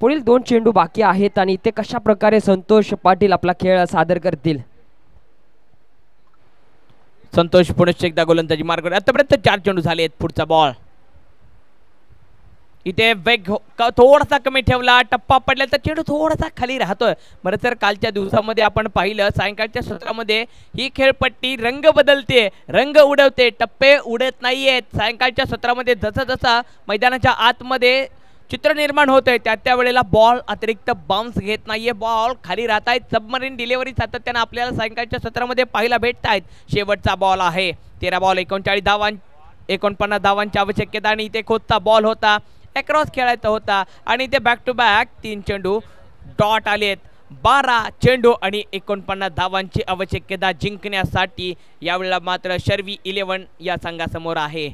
पुढील 2 चेंडू बाकी आहेत आणि ते कशा प्रकारे संतोष पाटील आपला खेळ सादर करतील. संतोष पुन्हा एकदा गोलंदाजी मार्ग. आतापर्यंत 4 चेंडू झाले आहेत. पुढचा बॉल इथे वेग थोडासा कमी ठेवला. टप्पा पडला तर चेंडू थोडासा खाली राहतोय. बरं तर कालच्या दिवसामध्ये आपण पाहिलं सायंकाळच्या सत्रामध्ये ही खेळपट्टी रंग बदलते, रंग उडवते, टप्पे उडत नाहीयेत. सायंकाळच्या सत्रामध्ये जसं जसं मैदानाच्या आतमध्ये चित्र निर्माण होतंय त्या वेळेला बॉल अतिरिक्त बाउन्स घेत नाहीये, बॉल खाली राहत आहेत. सबमरीन डिलिव्हरी सातत्यानं आपल्याला सायंकाळच्या सत्रामध्ये पाहायला भेटत आहेत. शेवटचा बॉल आहे. 13 बॉल 39 धावां 49 धावांची आवश्यकता आणि इथे खोदचा बॉल होता, अक्रॉस खेळायचा होता आणि इथे बॅक टू बॅक 3 चेंडू डॉट आलेत. 12 चेंडू आणि 49 धावांची आवश्यकता जिंकण्यासाठी. यावेळेला मात्र शर्वी 11 या संघासमोर आहे.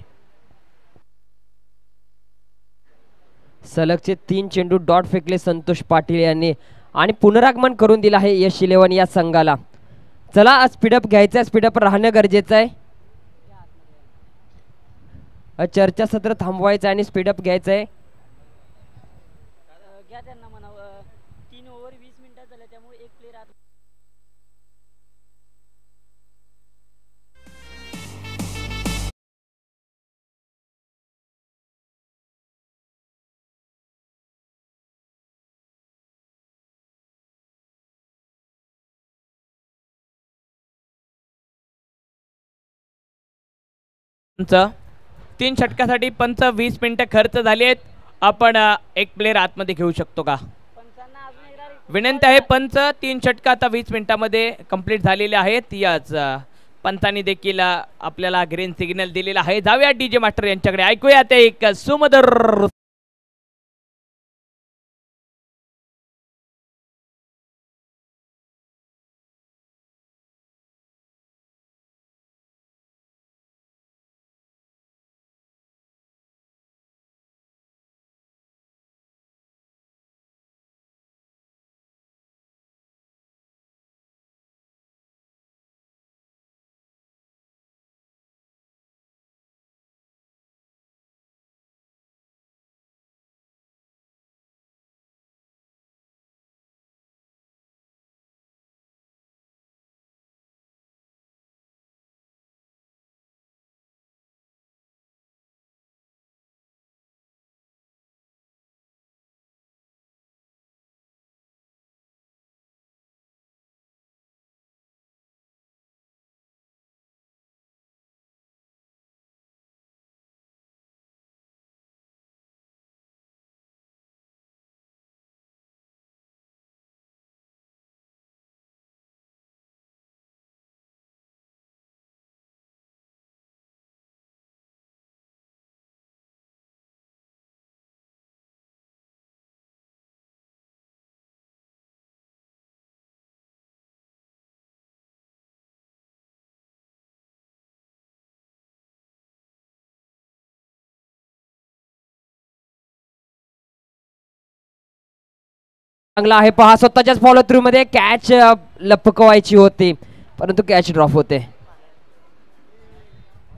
सलगचे 3 चेंडू डॉट फेकले संतोष पाटील यांनी आणि पुनरागमन करून दिलं आहे यश 11 या संघाला. चला स्पीडअप घ्यायचं आहे, स्पीडअप राहणं गरजेचं आहे. चर्चासत्र थांबवायचं आणि स्पीडअप घ्यायचं आहे. तीन षटकासाठी पंच 20 मिनिटं खर्च झाली आहेत. आपण एक प्लेयर आतमध्ये घेऊ शकतो का? विनंती आहे पंच. 3 षटक आता 20 मिनिटांमध्ये कंप्लीट झालेले आहेत. याच पंचांनी देखील आपल्याला ग्रीन सिग्नल दिलेला आहे. जाऊया डीजे मास्टर यांच्याकडे, ऐकूया ते एक सुमधुर चांगला आहे पहा, स्वतःच्याच फॉलो थ्रू मध्ये कॅच लपकवायची होती परंतु कॅच ड्रॉप होते.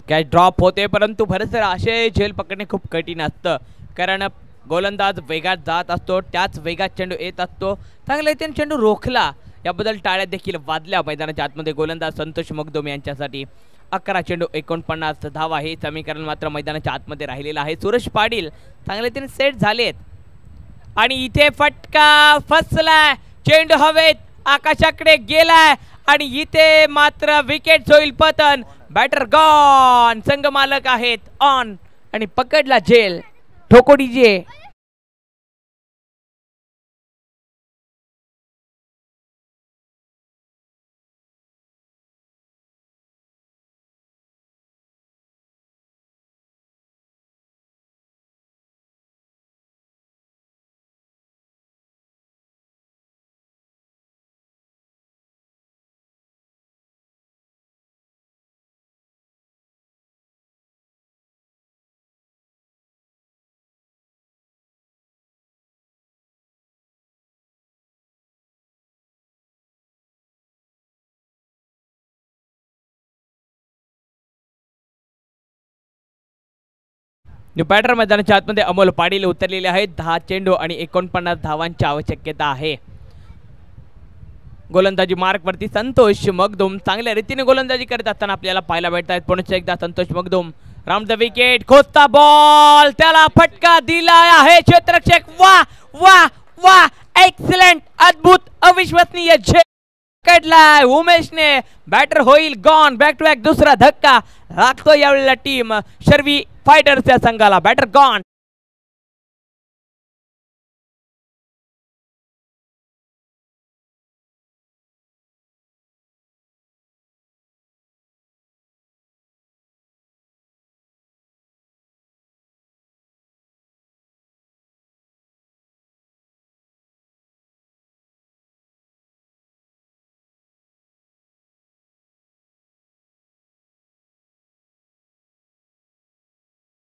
कॅच ड्रॉप होते परंतु बरेच असे झेल पकडणे खूप कठीण असतं, कारण गोलंदाज वेगात जात असतो, त्याच वेगात चेंडू येत असतो. चांगल्या रीतीने चेंडू रोखला, याबद्दल टाळ्या देखील वाजल्या मैदानाच्या आतमध्ये गोलंदाज संतोष मगदुम यांच्यासाठी. 11 चेंडू 49 धावा हे समीकरण मात्र मैदानाच्या आतमध्ये राहिलेलं आहे. सुरेश पाटील चांगल्या रीतीने सेट झालेत आणि इथे फटका फसलाय, चेंडू हवेत आकाशाकडे गेलाय आणि इथे मात्र विकेट होईल पतन. बॅटर गॉन, संघ मालक आहेत ऑन आणि पकडला झेल ठोकोडीजे. बॅटर मैदानाच्या आतमध्ये अमोल पाटील उतरलेले आहेत. 10 चेंडू आणि 49 धावांची आवश्यकता आहे. गोलंदाजी मार्क वरती संतोष मगदुम चांगल्या रीतीने गोलंदाजी करत असताना आपल्याला पाहायला भेटत आहेत. पुन्हा एकदा Santosh Magdum round the wicket, खोचता बॉल, त्याला फटका दिला आहे क्षेत्ररक्षक. वा वा वा, एक्सलेंट, अद्भुत, अविश्वसनीय झेल पकडलाय उमेशने. बॅटर होईल गॉन, बॅक टू बॅक दुसरा धक्का लागतो यावेळेला टीम शर्वी फायटर्स या संघाला. Batter gone.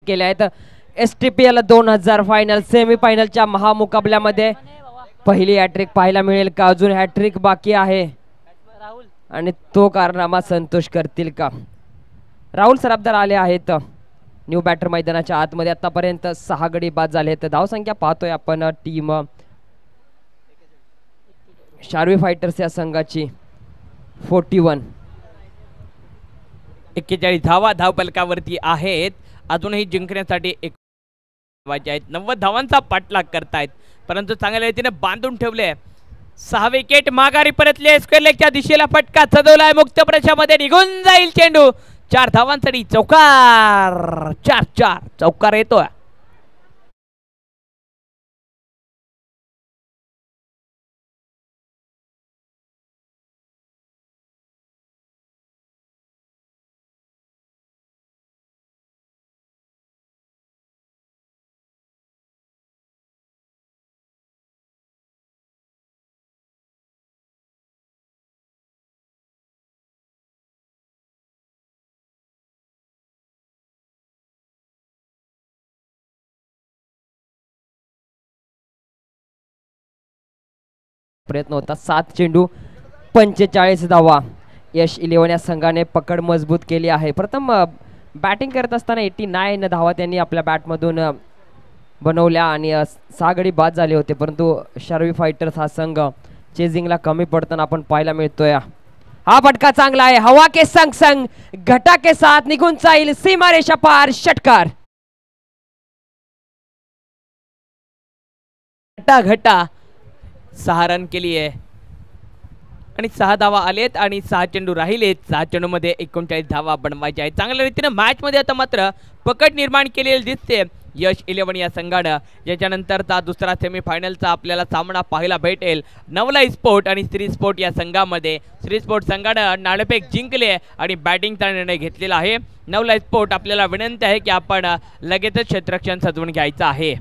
केले आहेत. STPL 2000 फायनल सेमी फायनलच्या महामुकाबल्यामध्ये पहिली हॅट्रिक पाहायला मिळेल का? अजून हॅट्रिक बाकी आहे आणि तो कारनामा संतोष करतील का? राहुल सराफदार आले आहेत न्यू बॅटर मैदानाच्या आतमध्ये. आतापर्यंत 6 गडी बाद झाले आहेत. धावसंख्या पाहतोय आपण टीम शार्वी फायटर्स या संघाची 41. 41 धावा धावपलकावरती आहेत. अजूनही जिंकण्यासाठी एक आहेत. 90 धावांचा पाठलाग करतायत परंतु चांगल्या रीतीने बांधून ठेवले. 6 विकेट माघारी परतले. स्क्वेअर लेगच्या दिशेला फटका चढवलाय, मुक्त प्रदेशामध्ये निघून जाईल चेंडू. 4 धावांसाठी चौकार. 4-4 चौकार येतोय. प्रयत्न होता. 7 चेंडू 45 धावा. यश 11 या संघाने पकड मजबूत केली आहे. प्रथम बॅटिंग करत असताना 89 धावा त्यांनी आपल्या बॅटमधून बनवल्या आणि 6 गडी बाद झाले होते परंतु शार्वी फायटर्स हा संघ चेजिंगला कमी पडताना आपण पाहायला मिळतोय. हा फटका चांगला आहे. हवा के संग संग घटा के साथ निघून जाईल सीमारेषा पार. षटकार. घटा घटा 6 रन केली आहे आणि 6 धावा आलेत आणि 6 चेंडू राहिलेत. 6 चेंडू मध्ये 39 धावा बनवायच्या आहेत. चांगल्या रीतीने मॅच मध्ये आता मात्र पकड निर्माण केलेली दिसते यश 11 या संघानं. याच्यानंतरचा दुसरा सेमीफायनलचा आपल्याला सामना पाहायला भेटेल नवलाई स्पोर्ट आणि श्री स्पोर्ट या संघामध्ये. श्री स्पोर्ट संघानं नाणेफेक जिंकले आणि बॅटिंगचा निर्णय घेतलेला आहे. नवलाई स्पोर्ट आपल्याला विनंती आहे की आपण लगेचच क्षेत्ररक्षण सजवून घ्यायचं आहे.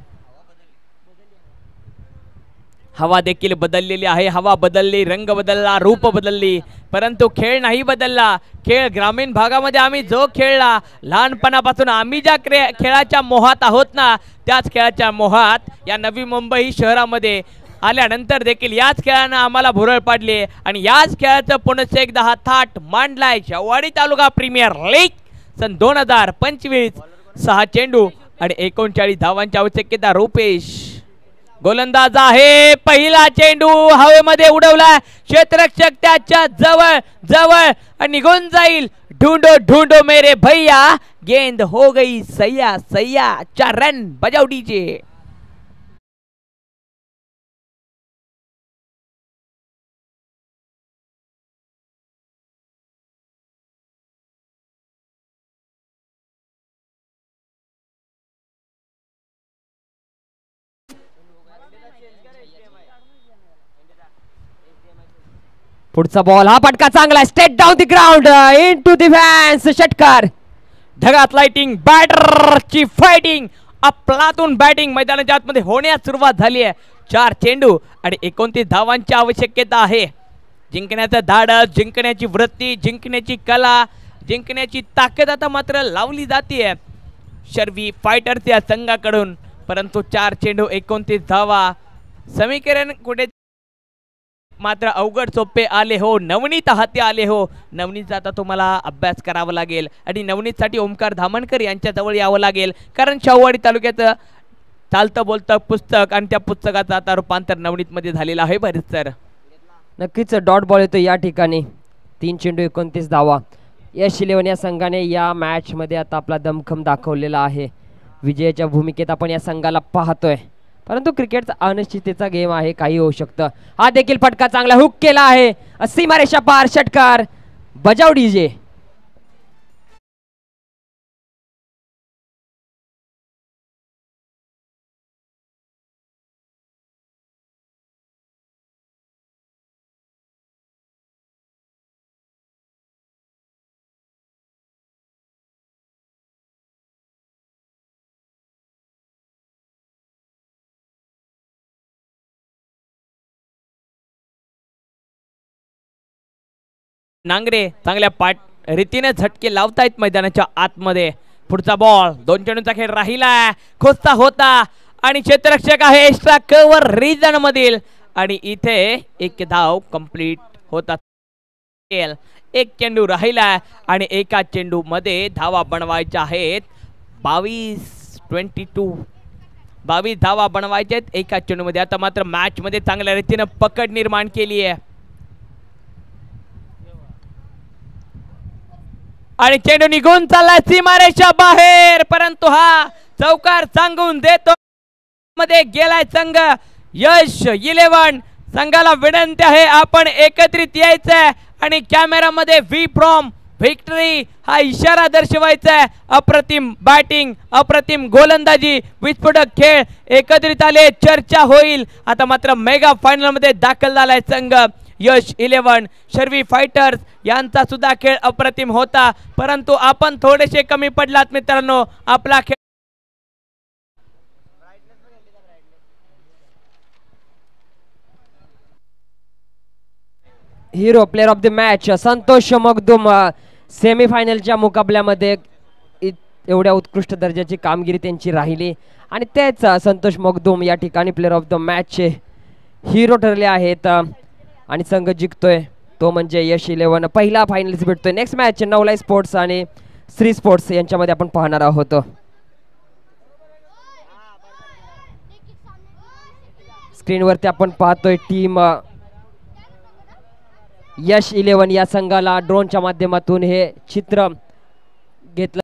हवा देखील बदललेली आहे. हवा बदलली, रंग बदलला, रूप बदलली परंतु खेळ नाही बदलला. खेळ ग्रामीण भागामध्ये आम्ही जो खेळला लहानपणापासून, आम्ही ज्या खेळाच्या मोहात आहोत ना, त्याच खेळाच्या मोहात या नवी मुंबई शहरामध्ये आल्यानंतर देखील याच खेळानं आम्हाला भुरळ पाडली आणि याच खेळाचं पुनश्च एकदा हा थाट मांडलाय शेवाडी तालुका प्रीमियर लीग सन 2025. 6 चेंडू आणि 39 धावांची आवश्यकता. रुपेश गोलंदाज आहे. पहिला चेंडू हवेमध्ये उडवला. क्षेत्ररक्षक त्याच्या जवळ जवळ आणि निघून जाईल. ढूंढो ढूंढो मेरे भैया, गेंद हो गई सैया सैया. 4 रन बजाव डीजे. पुढचा बॉल, हा फटका चांगला, straight down the ground into the fans. षटकार. ढगात लाइटिंग, बॅटरची फाइटिंग, अफलातून बॅटिंग मैदानाच्या आतमध्ये होण्यास सुरुवात झाली आहे. 4 चेंडू आणि 29 धावांची आवश्यकता आहे. जिंकण्याचं धाडस, जिंकण्याची वृत्ती, जिंकण्याची कला, जिंकण्याची ताकद आता मात्र लावली जाते शर्वी फायटर्स या संघाकडून. परंतु 4 चेंडू 29 धावा, समीकरण कुठे मात्र अवघड सोपे आले हो. नवनीत हाती आले हो. नवनीतचा आता तुम्हाला अभ्यास करावा लागेल आणि नवनीतसाठी ओमकार धामणकर यांच्या जवळ यावं लागेल, कारण शाहूवाडी तालुक्याचं चालतं बोलतं पुस्तक आणि त्या पुस्तकाचं आता रूपांतर नवनीतमध्ये झालेलं आहे. बरेच सर नक्कीच डॉट बॉल येतो या ठिकाणी. 3 चेंडू 29 धावा. यश 11 या संघाने या मॅच मध्ये आता आपला दमखम दाखवलेला आहे. विजयाच्या भूमिकेत आपण या संघाला पाहतोय, परंतु क्रिकेटचा अनिश्चिततेचा गेम आहे, काही होऊ शकतं. हा देखील फटका चांगला हुक केला आहे. सीमारेषा पार. षटकार. बजाव डीजे. नांगरे चांगल्या रीतीने झटके लावतायत मैदानाच्या आतमध्ये. पुढचा बॉल, 2 चेंडूंचा खेळ राहिला, खोचता होता आणि क्षेत्ररक्षक आहे एक्स्ट्रा कव्हर रिजन मधील आणि इथे 1 धाव कंप्लीट होतात. 1 चेंडू राहिला आणि एका चेंडू मध्ये धावा बनवायच्या आहेत 22 धावा बनवायच्या आहेत एका चेंडू मध्ये. आता मात्र मॅच मध्ये चांगल्या रीतीने पकड निर्माण केली आहे आणि चेंडू निघून चालला सीमारेषा बाहेर, परंतु हा चौकार सांगून देतो मध्ये गेलाय संघ. यश 11 संघाला विनंती आहे आपण एकत्रित यायचंय आणि कॅमेरामध्ये व्ही फ्रॉम विक्टरी हा इशारा दर्शवायचा आहे. अप्रतिम बॅटिंग, अप्रतिम गोलंदाजी, विस्फोटक खेळ एकत्रित आले, चर्चा होईल. आता मात्र मेगा फायनल मध्ये दाखल झालाय संघ यश 11. शर्वी फायटर्स यांचा सुद्धा खेळ अप्रतिम होता, परंतु आपण थोडेसे कमी पडलात मित्रांनो. आपला खेळ hero player of the match Santosh Magdum. सेमीफायनलच्या मुकाबल्यामध्ये एवढ्या उत्कृष्ट दर्जाची कामगिरी त्यांची राहिली आणि तेच संतोष मगदुम या ठिकाणी प्लेअर ऑफ द मॅचचे हिरो ठरले आहेत आणि संघ जिंकतोय तो म्हणजे यश 11. पहिला फायनल्स भेटतोय. नेक्स्ट मॅच नवलाई स्पोर्ट्स आणि श्री स्पोर्ट्स यांच्यामध्ये आपण पाहणार आहोत. स्क्रीनवरती आपण पाहतोय टीम यश 11 या संघाला ड्रोनच्या माध्यमातून हे चित्र घेतलं.